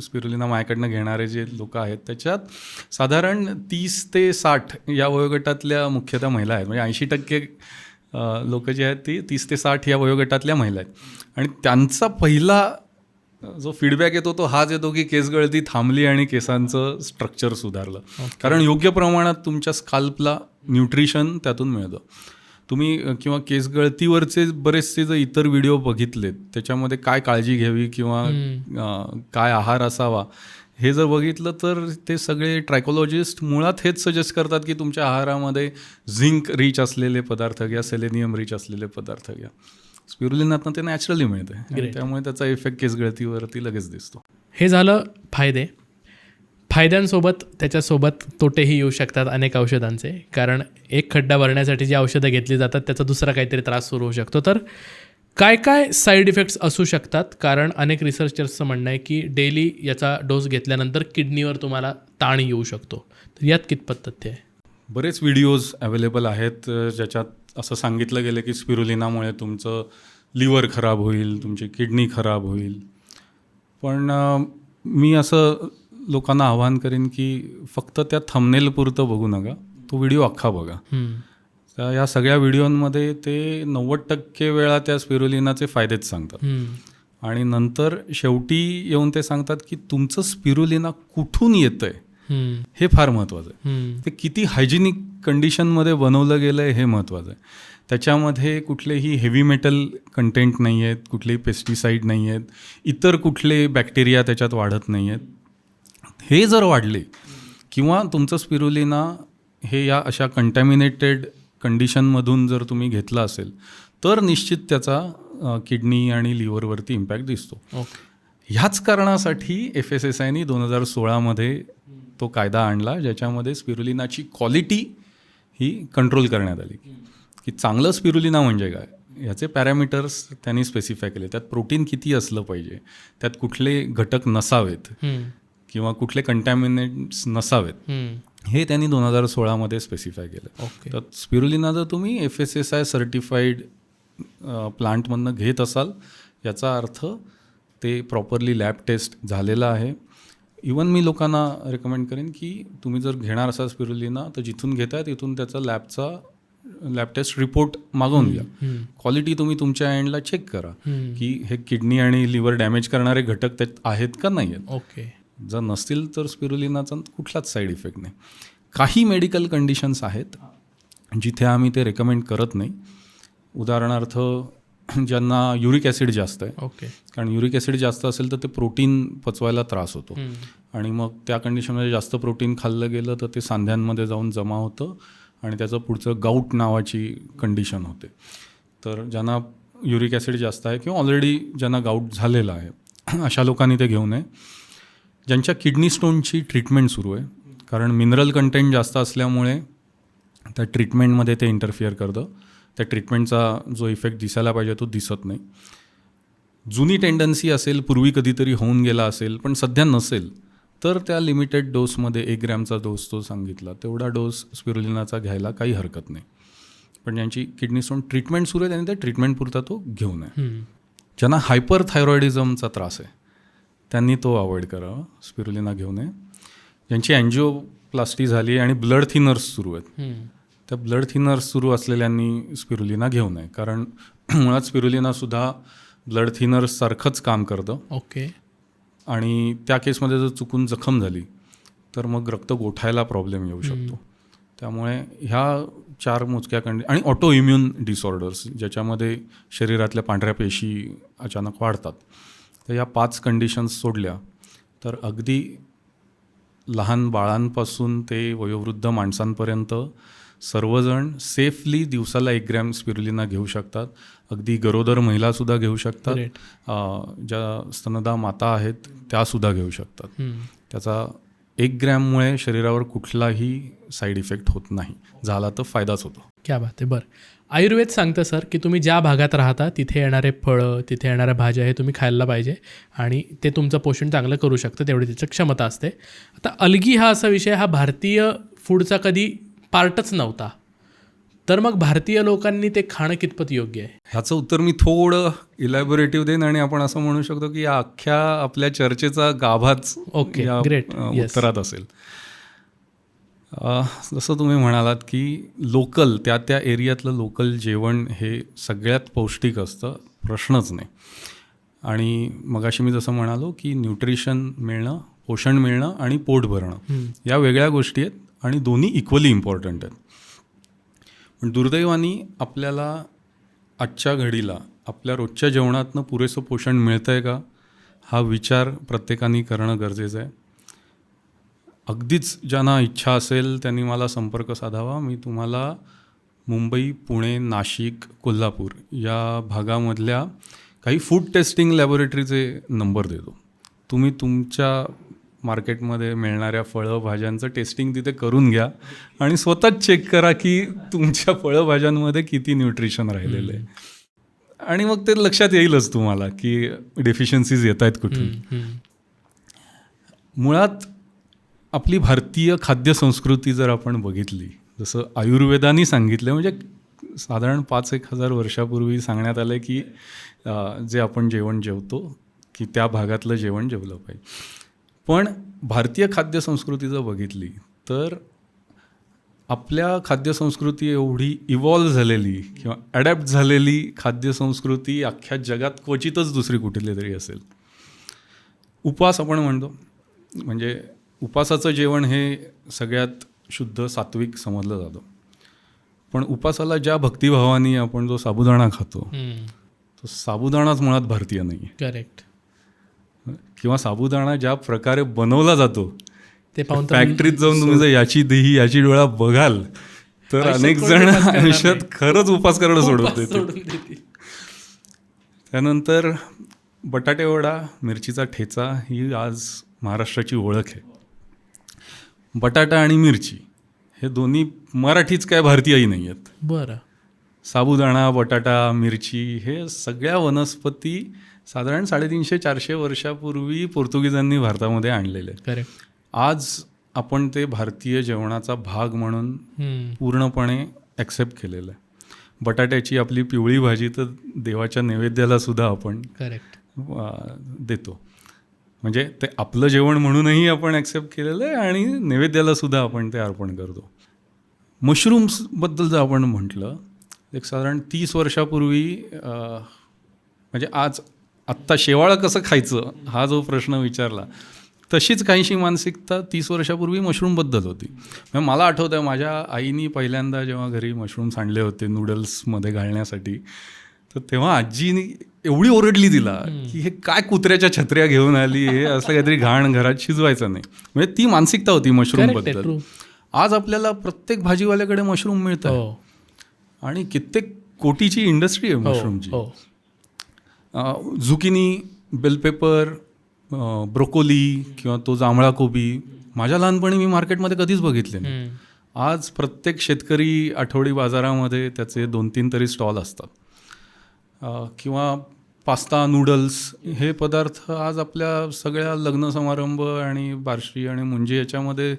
स्पिरुलिना माझ्याकडनं घेणारे जे लोक आहेत त्याच्यात साधारण 30 ते 60 या वयोगटातल्या मुख्यतः महिला आहेत. म्हणजे 80% लोक जे आहेत ती 30 ते 60 या वयोगटातल्या महिला आहेत. आणि त्यांचा पहिला जो फीडबॅक येतो तो हाच येतो की केस गळती थांबली आणि केसांचं स्ट्रक्चर सुधारलं. कारण योग्य प्रमाणात तुमच्या स्काल्पला न्यूट्रिशन त्यातून मिळतं. तुम्ही किंवा केस गळतीवरचे बरेचसे जर इतर व्हिडिओ बघितलेत त्याच्यामध्ये काय काळजी घ्यावी किंवा काय आहार असावा हे जर बघितलं तर ते सगळे ट्रायकोलॉजिस्ट मुळात हेच सजेस्ट करतात की तुमच्या आहारामध्ये झिंक रिच असलेले पदार्थ घ्या, सेलेनियम रिच असलेले पदार्थ घ्या. स्पिरुलिनातनं ते नॅचरली मिळते त्यामुळे त्याचा इफेक्ट केस गळतीवरती लगेच दिसतो.
हे झालं फायदे. फायद्यांसोबत त्याच्यासोबत तोटेही येऊ शकतात अनेक औषधांचे. कारण एक खड्डा भरण्यासाठी जी औषधं घेतली जातात त्याचा दुसरा काहीतरी त्रास सुरू होऊ शकतो. तर काय काय साईड इफेक्ट्स असू शकतात? कारण अनेक रिसर्चर्सचं म्हणणं आहे की डेली याचा डोस घेतल्यानंतर किडनीवर तुम्हाला ताण येऊ शकतो. तर यात कितपत तथ्य आहे?
बरेच व्हिडिओज अवेलेबल आहेत ज्याच्यात असं सांगितलं गेलं की स्पिरुलिनामुळे तुमचं लिव्हर खराब होईल, तुमची किडनी खराब होईल. पण मी असं लोकांना आवाहन करेन की फक्त त्या थंबनेलपुरतं बघू नका, तो व्हिडिओ अख्खा बघा. तर या सगळ्या व्हिडिओमध्ये ते 90% वेळा त्या स्पिरुलिनाचे फायदेच सांगतात. आणि नंतर शेवटी येऊन ते सांगतात की तुमचं स्पिरुलिना कुठून येतंय हे फार महत्त्वाचं आहे. ते किती हायजिनिक कंडिशनमध्ये बनवलं गेलं आहे हे महत्त्वाचं आहे. त्याच्यामध्ये कुठलेही हेवी मेटल कंटेंट नाही आहेत, कुठलेही पेस्टिसाईड नाही आहेत, इतर कुठले बॅक्टेरिया त्याच्यात वाढत नाही आहेत. हे जर वाढले किंवा तुमचं स्पिरुलिना हे या अशा कंटॅमिनेटेड कंडिशनमधून जर तुम्ही घेतला असेल तर निश्चित त्याचा किडनी आणि लिव्हरवरती इम्पॅक्ट दिसतो. ह्याच कारणासाठी FSSAयनी 2016मध्ये तो कायदा आणला ज्याच्यामध्ये स्पिरुलिनाची क्वालिटी ही कंट्रोल करण्यात आली. की चांगलं स्पिरुलिना म्हणजे काय, ह्याचे पॅरामीटर्स त्यांनी स्पेसिफाय केले. त्यात प्रोटीन किती असलं पाहिजे, त्यात कुठले घटक नसावेत किंवा कुठले कंटॅमिनेंट्स नसावेत, हे त्यांनी 2016मध्ये स्पेसिफाय केलं. तर स्पिरुलिना जर तुम्ही FSSAय सर्टिफाईड प्लांटमधनं घेत असाल याचा अर्थ ते प्रॉपरली लॅब टेस्ट झालेलं आहे. इवन मी लोकांना रेकमेंड करेन की तुम्ही जर घेणार असाल स्पिरुलिना तर जिथून घेताय तिथून त्याचा लॅब टेस्ट रिपोर्ट मागवून घ्या. क्वालिटी तुम्ही तुमच्या एंडला चेक करा की हे किडनी आणि लिव्हर डॅमेज करणारे घटक त्यात आहेत का नाही आहेत. जर नसतील तर स्पिरुलिनाचा कुठलाच साईड इफेक्ट नाही. काही मेडिकल कंडिशन्स आहेत जिथे आम्ही ते रेकमेंड करत नाही. उदाहरणार्थ ज्यांना युरिक ॲसिड जास्त आहे, कारण युरिक ॲसिड जास्त असेल तर ते प्रोटीन पचवायला त्रास होतो आणि मग त्या कंडिशनमध्ये जास्त प्रोटीन खाल्लं गेलं तर ते सांध्यांमध्ये जाऊन जमा होतं आणि त्याचं पुढचं गाऊट नावाची कंडिशन होते. तर ज्यांना युरिक ॲसिड जास्त आहे किंवा ऑलरेडी ज्यांना गाऊट झालेला आहे अशा लोकांनी ते घेऊ नये. ज्यांच्या किडनी स्टोनची ट्रीटमेंट सुरू आहे, कारण मिनरल कंटेंट जास्त असल्यामुळे त्या ट्रीटमेंटमध्ये ते इंटरफिअर करतं. त्या ट्रीटमेंटचा जो इफेक्ट दिसायला पाहिजे तो दिसत नाही. जुनी टेंडन्सी असेल, पूर्वी कधीतरी होऊन गेला असेल पण सध्या नसेल तर त्या लिमिटेड डोसमध्ये 1 ग्रॅमचा डोस तो सांगितला तेवढा डोस स्पिरुलिनाचा घ्यायला काही हरकत नाही. पण ज्यांची किडनी स्टोन ट्रीटमेंट सुरू आहे त्यांनी त्या ट्रीटमेंटपुरता तो घेऊ नये. ज्यांना हायपरथायरॉइडिझमचा त्रास आहे त्यांनी तो अवॉइड करावा, स्पिरुलिना घेऊ नये. ज्यांची अँजिओप्लास्टी झाली आणि ब्लड थिनर्स सुरू आहेत त्या ब्लड थिनर्स सुरू असलेल्यांनी स्पिरुलिना घेऊ नये, कारण मुळात स्पिरुलिनासुद्धा ब्लड थिनर्ससारखंच काम करतं. आणि त्या केसमध्ये जर चुकून जखम झाली तर मग रक्त गोठायला प्रॉब्लेम येऊ शकतो. त्यामुळे ह्या 4 मोजक्या आणि ऑटो इम्युन डिसऑर्डर्स ज्याच्यामध्ये शरीरातल्या पांढऱ्या पेशी अचानक वाढतात, तर या 5 कंडिशन्स सोडल्या तर अगदी लहान बाळांपासून ते वयोवृद्ध माणसांपर्यंत सर्वजण सेफली दिवसाला 1 ग्रॅम स्पिरुलिना घेऊ शकतात. अगदी गरोदर महिलासुद्धा घेऊ शकतात, ज्या स्तनदा माता आहेत त्यासुद्धा घेऊ शकतात. त्याचा 1 ग्रॅममुळे शरीरावर कुठलाही साईड इफेक्ट होत नाही, झाला तर फायदाच होतो.
क्या बात आहे. बरं, आयुर्वेद सांगतं सर की तुम्ही ज्या भागात राहता तिथे येणारे फळं, तिथे येणाऱ्या भाज्या हे तुम्ही खायला पाहिजे आणि ते तुमचं पोषण चांगलं करू शकतं, तेवढी त्याची क्षमता असते. आता अलगी हा असा विषय हा भारतीय फूडचा कधी पार्टच नव्हता, तर मग भारतीय लोकांनी ते खाणं कितपत योग्य आहे?
ह्याचं उत्तर मी थोडं इलॅबोरेटिव्ह देईन आणि आपण असं म्हणू शकतो की या अख्ख्या आपल्या चर्चेचा गाभाच उत्तरात असेल. जसं तुम्ही म्हणालात की लोकल त्या एरियातलं लोकल जेवण हे सगळ्यात पौष्टिक असतं, प्रश्नच नाही. आणि मगाशी मी जसं म्हणालो की न्यूट्रिशन मिळणं, पोषण मिळणं आणि पोट भरणं या वेगळ्या गोष्टी आहेत आणि दोन्ही इक्वली इम्पॉर्टंट आहेत. पण दुर्दैवाने आपल्याला आजच्या घडीला आपल्या रोजच्या जेवणातनं पुरेसं पोषण मिळतं आहे का हा विचार प्रत्येकाने करणं गरजेचं आहे. अगदीच ज्यांना इच्छा असेल त्यांनी मला संपर्क साधावा. मी तुम्हाला मुंबई, पुणे, नाशिक, कोल्हापूर या भागामधल्या काही फूड टेस्टिंग लॅबोरेटरीचे नंबर देतो. तुम्ही तुमच्या मार्केटमध्ये मिळणाऱ्या फळं भाज्यांचं टेस्टिंग तिथे करून घ्या आणि स्वतःच चेक करा की तुमच्या फळं भाज्यांमध्ये किती न्यूट्रिशन राहिलेलं आहे. आणि मग ते लक्षात येईलच तुम्हाला की डेफिशियन्सीज येत आहेत कुठून. मुळात आपली भारतीय खाद्यसंस्कृती जर आपण बघितली, जसं आयुर्वेदानी सांगितलं, म्हणजे साधारण 5,000-1,000 वर्षापूर्वी सांगण्यात आलं की जे आपण जेवण जेवतो की त्या भागातलं जेवण जेवलं पाहिजे. पण भारतीय खाद्यसंस्कृती जर बघितली तर आपल्या खाद्यसंस्कृती एवढी इव्हॉल्व झालेली किंवा ॲडॅप्ट झालेली खाद्यसंस्कृती अख्ख्या जगात क्वचितच दुसरी कुठली तरी असेल. उपवास आपण म्हणतो, म्हणजे उपवासाचं जेवण हे सगळ्यात शुद्ध सात्विक समजलं जातं. पण उपवासाला ज्या भक्तिभावाने आपण जो साबुदाणा खातो, तो साबुदाणाच मुळात भारतीय नाही आहे.
करेक्ट.
किंवा साबुदाणा ज्या प्रकारे बनवला जातो
ते पाहून
फॅक्टरीत जाऊन तुम्ही जर याची दही याची डोळा बघाल तर अनेक जण आयुष्यात खरंच उपास करणं सोडून देतील. त्यानंतर बटाटे वडा, मिरचीचा ठेचा ही आज महाराष्ट्राची ओळख आहे. बटाटा आणि मिरची हे दोन्ही मराठीच काय भारतीयही नाही आहेत.
बरं.
साबुदाणा, बटाटा, मिरची हे सगळ्या वनस्पती साधारण 350-400 वर्षापूर्वी पोर्तुगीजांनी भारतामध्ये आणलेले आहेत.
करेक्ट.
आज आपण ते भारतीय जेवणाचा भाग म्हणून पूर्णपणे ॲक्सेप्ट केलेलं आहे. बटाट्याची आपली पिवळी भाजी तर देवाच्या नैवेद्याला सुद्धा आपण
करेक्ट
देतो. म्हणजे ते आपलं जेवण म्हणूनही आपण ॲक्सेप्ट केलेलं आहे आणि नैवेद्याला सुद्धा आपण ते अर्पण करतो. मशरूम्सबद्दल जर आपण म्हटलं, एक साधारण 30 वर्षापूर्वी म्हणजे आत्ता शेवाळं कसं खायचं हा जो प्रश्न विचारला, तशीच काहीशी मानसिकता 30 वर्षापूर्वी मशरूमबद्दल होती. म्हणजे मला आठवतं आहे माझ्या आईनी पहिल्यांदा जेव्हा घरी मशरूम्स आणले होते नूडल्समध्ये घालण्यासाठी, तर तेव्हा आजीनी एवढी ओरडली तिला की हे काय कुत्र्याच्या छत्र्या घेऊन आली, हे असं काहीतरी घाण घरात शिजवायचं नाही. म्हणजे ती मानसिकता होती मशरूमबद्दल. आज आपल्याला प्रत्येक भाजीवाल्याकडे मशरूम मिळतं आणि कित्येक कोटीची इंडस्ट्री आहे मशरूमची. झुकिनी, बेल पेपर, ब्रोकोली किंवा तो जांभळा कोबी माझ्या लहानपणी मी मार्केटमध्ये कधीच बघितले नाही. आज प्रत्येक शेतकरी आठवडी बाजारामध्ये त्याचे 2-3 तरी स्टॉल असतात. किंवा पास्ता, नूडल्स हे पदार्थ आज आपल्या सगळ्या लग्न समारंभ आणि बार्शी आणि मुंजी याच्यामध्ये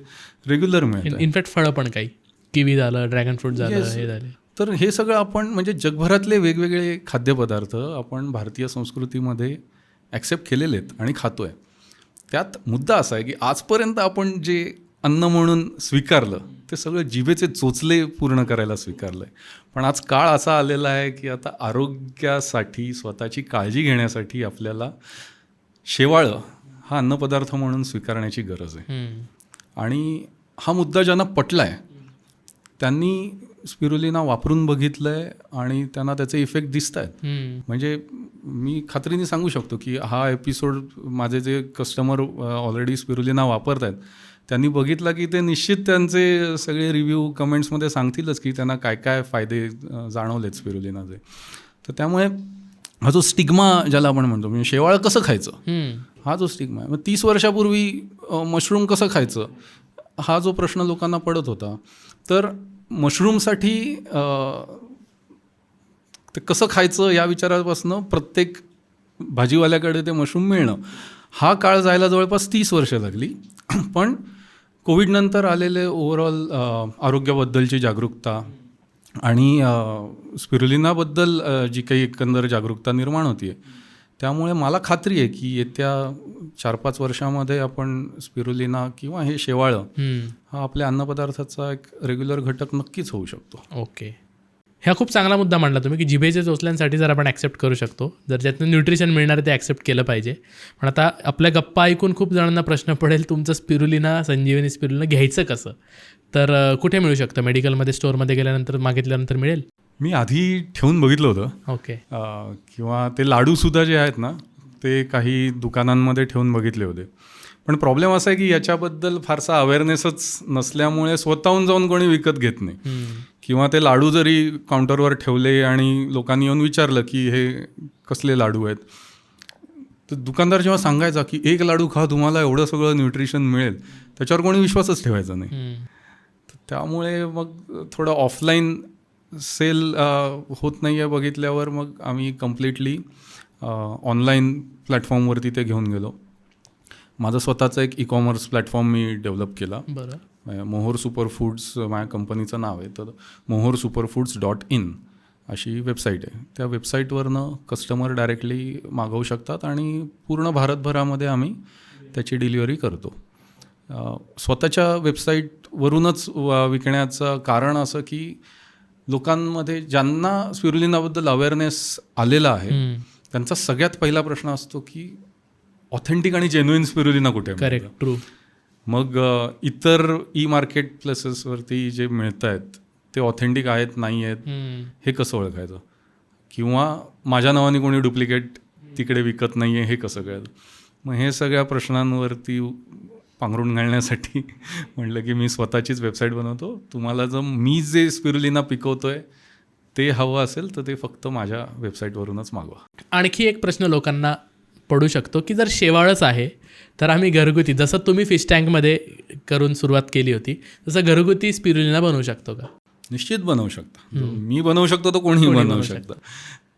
रेग्युलर मिळतात.
इनफॅक्ट फळं पण काही, किवी झालं, ड्रॅगन फ्रूट झालं, हे झाले.
तर हे सगळं आपण म्हणजे जगभरातले वेगवेगळे खाद्यपदार्थ आपण भारतीय संस्कृतीमध्ये ॲक्सेप्ट केलेले आहेत आणि खातो आहे. त्यात मुद्दा असा आहे की आजपर्यंत आपण जे अन्न म्हणून स्वीकारलं ते सगळं जिभेचे चोचले पूर्ण करायला स्वीकारलं आहे. पण आज काळ असा आलेला आहे की आता आरोग्यासाठी स्वतःची काळजी घेण्यासाठी आपल्याला शेवाळं हा अन्नपदार्थ म्हणून स्वीकारण्याची गरज आहे. आणि हा मुद्दा ज्यांना पटला आहे त्यांनी स्पिरुलिना वापरून बघितलं आहे आणि त्यांना त्याचे इफेक्ट दिसत आहेत. म्हणजे मी खात्रीने सांगू शकतो की हा एपिसोड माझे जे कस्टमर ऑलरेडी स्पिरुलिना वापरत आहेत त्यांनी बघितला की ते निश्चित त्यांचे सगळे रिव्ह्यू कमेंट्समध्ये सांगतीलच की त्यांना काय काय फायदे जाणवलेत स्पिरुलिनाचे. तर त्यामुळे हा जो स्टिग्मा ज्याला आपण म्हणतो, म्हणजे शेवाळं कसं खायचं हा जो स्टिग्मा आहे. मग 30 वर्षापूर्वी मशरूम कसं खायचं हा जो प्रश्न लोकांना पडत होता, तर मशरूमसाठी ते कसं खायचं या विचारापासून प्रत्येक भाजीवाल्याकडे ते मशरूम मिळणं हा काळ जायला जवळपास 30 वर्ष लागली. पण कोविडनंतर आलेले ओव्हरऑल आरोग्याबद्दलची जागरूकता आणि स्पिरुलिनाबद्दल जी काही एकंदर जागरूकता निर्माण होती आहे, त्यामुळे मला खात्री आहे की येत्या 4-5 वर्षामध्ये आपण स्पिरुलिना किंवा हे शेवाळं हा आपल्या अन्नपदार्थाचा एक रेग्युलर घटक नक्कीच होऊ शकतो.
ओके. हा खूप चांगला मुद्दा मांडला तुम्ही की जिभेच्या चोचल्यांसाठी जर आपण ॲक्सेप्ट करू शकतो, जर ज्यातनं न्यूट्रिशन मिळणार ते ॲक्सेप्ट केलं पाहिजे. पण आता आपल्या गप्पा ऐकून खूप जणांना प्रश्न पडेल, तुमचं स्पिरुलिना, संजीवनी स्पिरुलिना घ्यायचं कसं? तर कुठे मिळू शकतं? मेडिकलमध्ये, स्टोअरमध्ये गेल्यानंतर, मागितल्यानंतर मिळेल?
मी आधी ठेवून बघितलं होतं.
ओके.
किंवा ते लाडूसुद्धा जे आहेत ना ते काही दुकानांमध्ये ठेवून बघितले होते. पण प्रॉब्लेम असा आहे की याच्याबद्दल फारसा अवेअरनेसच नसल्यामुळे स्वतःहून जाऊन कोणी विकत घेत नाही. किंवा ते लाडू जरी काउंटरवर ठेवले आणि लोकांनी येऊन विचारलं की हे कसले लाडू आहेत, तर दुकानदार जेव्हा सांगायचा की एक लाडू खा तुम्हाला एवढं सगळं न्यूट्रिशन मिळेल, त्याच्यावर कोणी विश्वासच ठेवायचा नाही. त्यामुळे मग थोडं ऑफलाईन सेल होत नाही आहे बघितल्यावर मग आम्ही कम्प्लिटली ऑनलाईन प्लॅटफॉर्मवरती ते घेऊन गेलो. माझं स्वतःचं एक ई-कॉमर्स प्लॅटफॉर्म मी डेव्हलप केला.
बरं.
मोहोर सुपरफूड्स माझ्या कंपनीचं नाव आहे. तर mohorssuperfoods.in अशी वेबसाईट आहे. त्या वेबसाईटवरनं कस्टमर डायरेक्टली मागवू शकतात आणि पूर्ण भारतभरामध्ये आम्ही त्याची डिलिव्हरी करतो. स्वतःच्या वेबसाईटवरूनच विकण्याचं कारण असं की लोकांमध्ये ज्यांना स्पिरुलिनाबद्दल अवेअरनेस आलेला आहे त्यांचा सगळ्यात पहिला प्रश्न असतो की ऑथेंटिक आणि जेन्युइन स्पिरुलिना कुठे आहे.
Correct, true.
मग इतर ई मार्केट प्लेसेसवरती जे मिळत आहेत ते ऑथेंटिक आहेत नाही आहेत हे कसं ओळखायचं, किंवा माझ्या नावाने कोणी डुप्लिकेट तिकडे विकत नाही आहे हे कसं कळतं. मग हे सगळ्या प्रश्नांवरती पांघरून घालण्यासाठी म्हटलं की मी स्वतःचीच वेबसाईट बनवतो. तुम्हाला जर मी जे स्पिरुलिना पिकवतो आहे ते हवं असेल तर ते फक्त माझ्या वेबसाईटवरूनच मागवा.
आणखी एक प्रश्न लोकांना पडू शकतो की जर शेवाळच आहे तर आम्ही घरगुती, जसं तुम्ही फिश टँकमध्ये करून सुरुवात केली होती तसं घरगुती स्पिरुलिना बनवू शकतो का?
निश्चित बनवू शकता. मी बनवू शकतो तर कोणीही बनवू शकतं.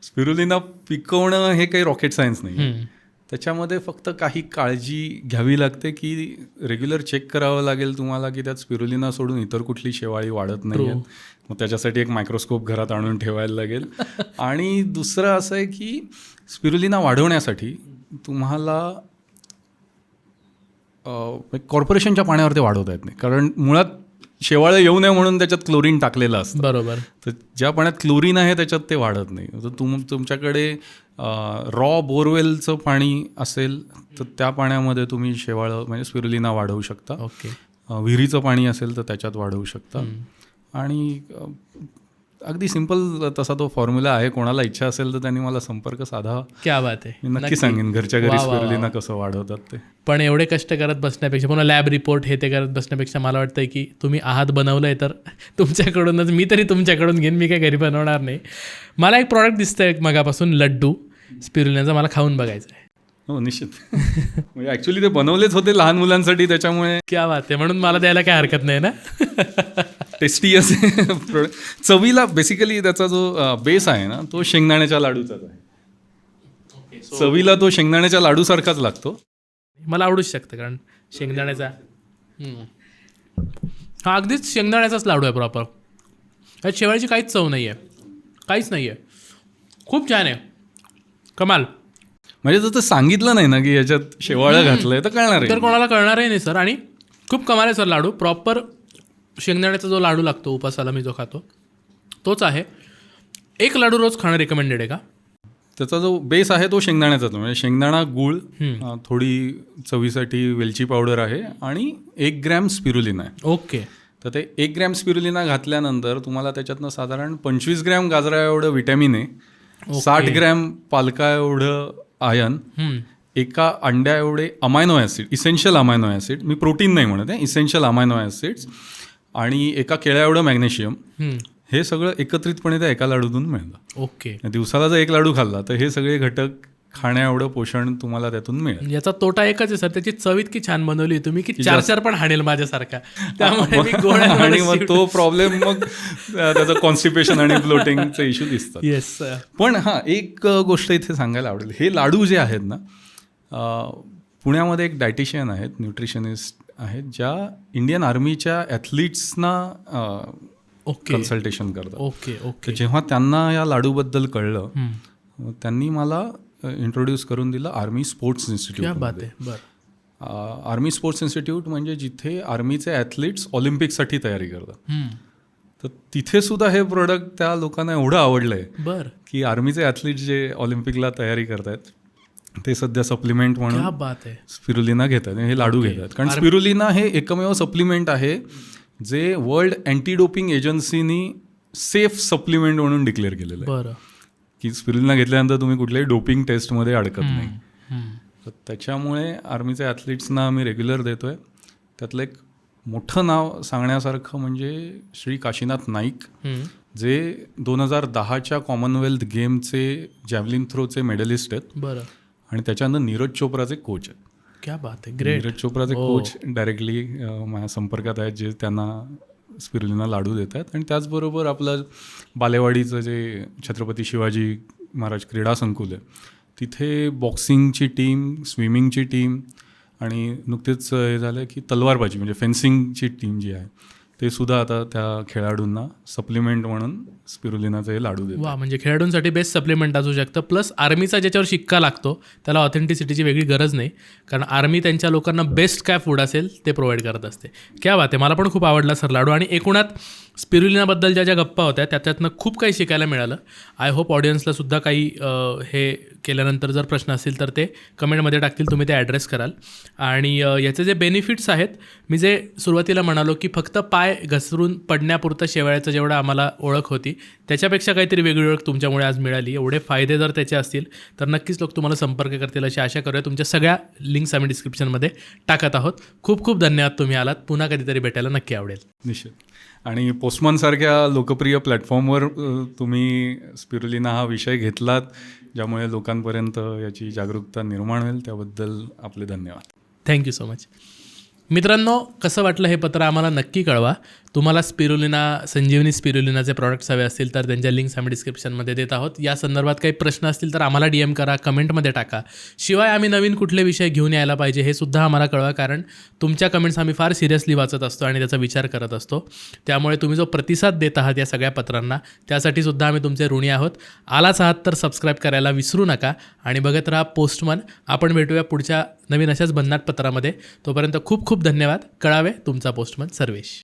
स्पिरुलिना पिकवणं हे काही रॉकेट सायन्स नाही. त्याच्यामध्ये फक्त काही काळजी घ्यावी लागते की रेग्युलर चेक करावं लागेल तुम्हाला की त्यात स्पिरुलिना सोडून इतर कुठली शेवाळी वाढत नाही. मग त्याच्यासाठी एक मायक्रोस्कोप घरात आणून ठेवायला लागेल. आणि दुसरं असं आहे की स्पिरुलिना वाढवण्यासाठी तुम्हाला कॉर्पोरेशनच्या पाण्यावर ते वाढवता येत नाही, कारण मुळात शेवाळं येऊ नये म्हणून त्याच्यात क्लोरीन टाकलेलं असतं.
बरोबर.
तर ज्या पाण्यात क्लोरीन आहे त्याच्यात ते वाढत नाही. तर तुमच्याकडे रॉ बोरवेलचं पाणी असेल तर त्या पाण्यामध्ये तुम्ही शेवाळं म्हणजे स्पिरुलिना वाढवू शकता.
ओके.
विहिरीचं पाणी असेल तर त्याच्यात वाढवू शकता. आणि अगदी सिंपल तसा तो फॉर्म्युला आहे. कोणाला इच्छा असेल तर त्यांनी मला संपर्क साधा.
क्या बात आहे.
मी नक्की सांगेन घरच्या घरी स्पिरुलिना कसं वाढवतात ते.
पण एवढे कष्ट करत बसण्यापेक्षा, पुन्हा लॅब रिपोर्ट हे ते करत बसण्यापेक्षा मला वाटतं की तुम्ही आहात बनवलं आहे तर तुमच्याकडूनच, मी तरी तुमच्याकडून घेईन, मी काही घरी बनवणार नाही. मला एक प्रॉडक्ट दिसतं आहे मगापासून, लड्डू स्पिरुलिनाचा, मला खाऊन बघायचं आहे.
हो निश्चित. म्हणजे ॲक्च्युली ते बनवलेच होते लहान मुलांसाठी, त्याच्यामुळे
क्या बात आहे. म्हणून मला द्यायला काही हरकत नाही ना.
टेस्टी असे चवीला बेसिकली त्याचा जो बेस आहे ना तो शेंगदाण्याच्या लाडूचाच आहे. चवीला तो शेंगदाण्याच्या लाडूसारखाच लागतो.
मला आवडूच शकतं कारण शेंगदाण्याचा हा अगदीच शेंगदाण्याचाच लाडू आहे प्रॉपर. ह्यात शेवाळीची काहीच चव नाही आहे, काहीच नाही आहे. खूप छान आहे, कमाल.
म्हणजे जर सांगितलं नाही ना की याच्यात शेवाळं घातलंय तर कळणार आहे,
तर कोणाला कळणारही नाही सर. आणि खूप कमाल आहे सर लाडू. प्रॉपर शेंगदाण्याचा जो लाडू लागतो उपासाला मी जो खातो तोच आहे. एक लाडू रोज खाणं रिकमेंडेड आहे का?
त्याचा जो बेस आहे तो शेंगदाण्याचाच, म्हणजे शेंगदाणा, गूळ, थोडी चवीसाठी वेलची पावडर आहे आणि 1 ग्रॅम स्पिरुलिना आहे.
ओके.
तर ते 1 ग्रॅम स्पिरुलिना घातल्यानंतर तुम्हाला त्याच्यातनं साधारण 25 ग्रॅम गाजरा एवढं व्हिटॅमिन ए, 60 ग्रॅम पालका एवढं आयन, एका अंड्या एवढे amino acid, essential amino acid, मी प्रोटीन नाही म्हणत आहे, इसेन्शियल अमायनो ॲसिड्स, आणि एका केळ्या एवढं मॅग्नेशियम, हे सगळं एकत्रितपणे त्या एका लाडूतून मिळतं.
ओके.
दिवसाला जर एक लाडू खाल्ला तर हे सगळे घटक खाण्या एवढं पोषण तुम्हाला त्यातून मिळेल.
याचा तोटा एकच आहे सर, त्याची चव इतकी छान बनवली तुम्ही की 4 पण हाणेल माझ्यासारखा. त्यामुळे मी गोळ्या
आणि मग तो प्रॉब्लेम, मग त्याचं कॉन्स्टिपेशन आणि ब्लोटिंगचे इश्यू दिसतात.
येस. पण
हां, एक गोष्ट इथे सांगायला आवडेल. हे लाडू जे आहेत ना, पुण्यामध्ये एक डायटिशियन आहेत, न्यूट्रिशनिस्ट आहेत, ज्या इंडियन आर्मीच्या ॲथलीट्सना कन्सल्टेशन करतात.
ओके. ओके.
जेव्हा त्यांना या लाडूबद्दल कळलं त्यांनी मला इंट्रोड्यूस करून दिलं army sports institute. Army sports institute म्हणजे जिथे आर्मीचे ॲथलीट्स ऑलिम्पिकसाठी तयारी करतात. तर तिथे सुद्धा हे प्रोडक्ट त्या लोकांना एवढं आवडलं आहे की आर्मीचे ॲथलीट जे ऑलिम्पिकला तयारी करतायत ते सध्या सप्लिमेंट म्हणून स्पिरुलिना घेतात, हे लाडू घेतात. कारण स्पिरुलिना हे एकमेव सप्लिमेंट आहे जे वर्ल्ड अँटी डोपिंग एजन्सीनी सेफ सप्लिमेंट म्हणून डिक्लेअर केलेलं आहे की स्पिरुलिना घेतल्यानंतर तुम्ही कुठल्याही डोपिंग टेस्टमध्ये अडकत नाही. तर त्याच्यामुळे आर्मीच्या ॲथलीट्सना आम्ही रेग्युलर देतो आहे. त्यातलं एक मोठं नाव सांगण्यासारखं म्हणजे श्री काशीनाथ नाईक, जे 2010च्या कॉमनवेल्थ गेमचे जॅव्हलिन थ्रोचे मेडलिस्ट आहेत. आणि त्याच्यानंतर नीरज चोप्राचे कोच आहेत.
क्या बात आहे, ग्रेट.
नीरज चोप्राचे कोच डायरेक्टली माझ्या संपर्कात आहेत, जे त्यांना स्पिरुलिना लाडू देत आहेत. आणि त्याचबरोबर आपलं बालेवाडीचं जे छत्रपती शिवाजी महाराज क्रीडा संकुल आहे तिथे बॉक्सिंगची टीम, स्विमिंगची टीम आणि नुकतेच हे झालं की तलवारबाजी म्हणजे फेन्सिंगची टीम जी आहे ते सुद्धा आता त्या खेळाडूंना सप्लिमेंट म्हणून स्पिरुलिनाचे हे लाडू देतात.
वा, म्हणजे खेळाडूंसाठी बेस्ट सप्लिमेंट असू शकतं. प्लस आर्मीचा ज्याच्यावर शिक्का लागतो त्याला ऑथेंटिसिटीची वेगळी गरज नाही, कारण आर्मी त्यांच्या लोकांना बेस्ट काय फूड असेल ते प्रोव्हाइड करत असते. क्या बात आहे, मला पण खूप आवडला सर लाडू. आणि एकूणात स्पिरुलिनाबद्दल ज्या गप्पा होत्या त्याच्यातनं खूप काही शिकायला मिळालं. आय होप ऑडियन्सला सुद्धा काही हे केल्यानंतर जर प्रश्न असतील तर ते कमेंटमध्ये टाकतील, तुम्ही ते ॲड्रेस कराल. आणि याचे जे बेनिफिट्स आहेत, मी जे सुरुवातीला म्हणालो की फक्त पाय घसरून पडण्यापुरतं शेवाळ्याचं जेवढं आम्हाला ओळख होती त्याच्यापेक्षा काहीतरी वेगळी ओळख तुमच्यामुळे आज मिळाली. एवढे फायदे जर त्याचे असतील तर नक्कीच लोक तुम्हाला संपर्क करतील अशी आशा करूया. तुमच्या सगळ्या लिंक्स आम्ही डिस्क्रिप्शनमध्ये टाकत आहोत. खूप खूप धन्यवाद, तुम्ही आलात. पुन्हा कधीतरी भेटायला नक्की आवडेल.
निश्चित. आणि पोस्टमनसारख्या लोकप्रिय प्लॅटफॉर्मवर तुम्ही स्पिरुलिना हा विषय घेतलात ज्यामुळे लोकांपर्यंत याची जागरूकता निर्माण होईल, त्याबद्दल आपले धन्यवाद.
Thank you so much. मित्रांनो, कसं वाटलं हे पत्र आम्हाला नक्की कळवा. तुम्हाला स्पिरुलिना, संजीवनी स्पिरुलिनाचे प्रॉडक्ट्स हवे असतील तर त्यांच्या लिंक्स आम्ही डिस्क्रिप्शनमध्ये देत आहोत. या संदर्भात काही प्रश्न असतील तर आम्हाला DM करा, कमेंटमध्ये टाका. शिवाय आम्ही नवीन कुठले विषय घेऊन यायला पाहिजे हे सुद्धा आम्हाला कळवा, कारण तुमच्या कमेंट्स आम्ही फार सिरियसली वाचत असतो आणि त्याचा विचार करत असतो. त्यामुळे तुम्ही जो प्रतिसाद देत आहात या सगळ्या पत्रांना त्यासाठी सुद्धा आम्ही तुमचे ऋणी आहोत. आलाच आहात तर सबस्क्राईब करायला विसरू नका आणि बघत राहा पोस्टमन. आपण भेटूया पुढच्या नवीन अशाच भन्नाट पत्रामध्ये. तोपर्यंत खूप खूप धन्यवाद. कळावे, तुमचा पोस्टमन सर्वेश.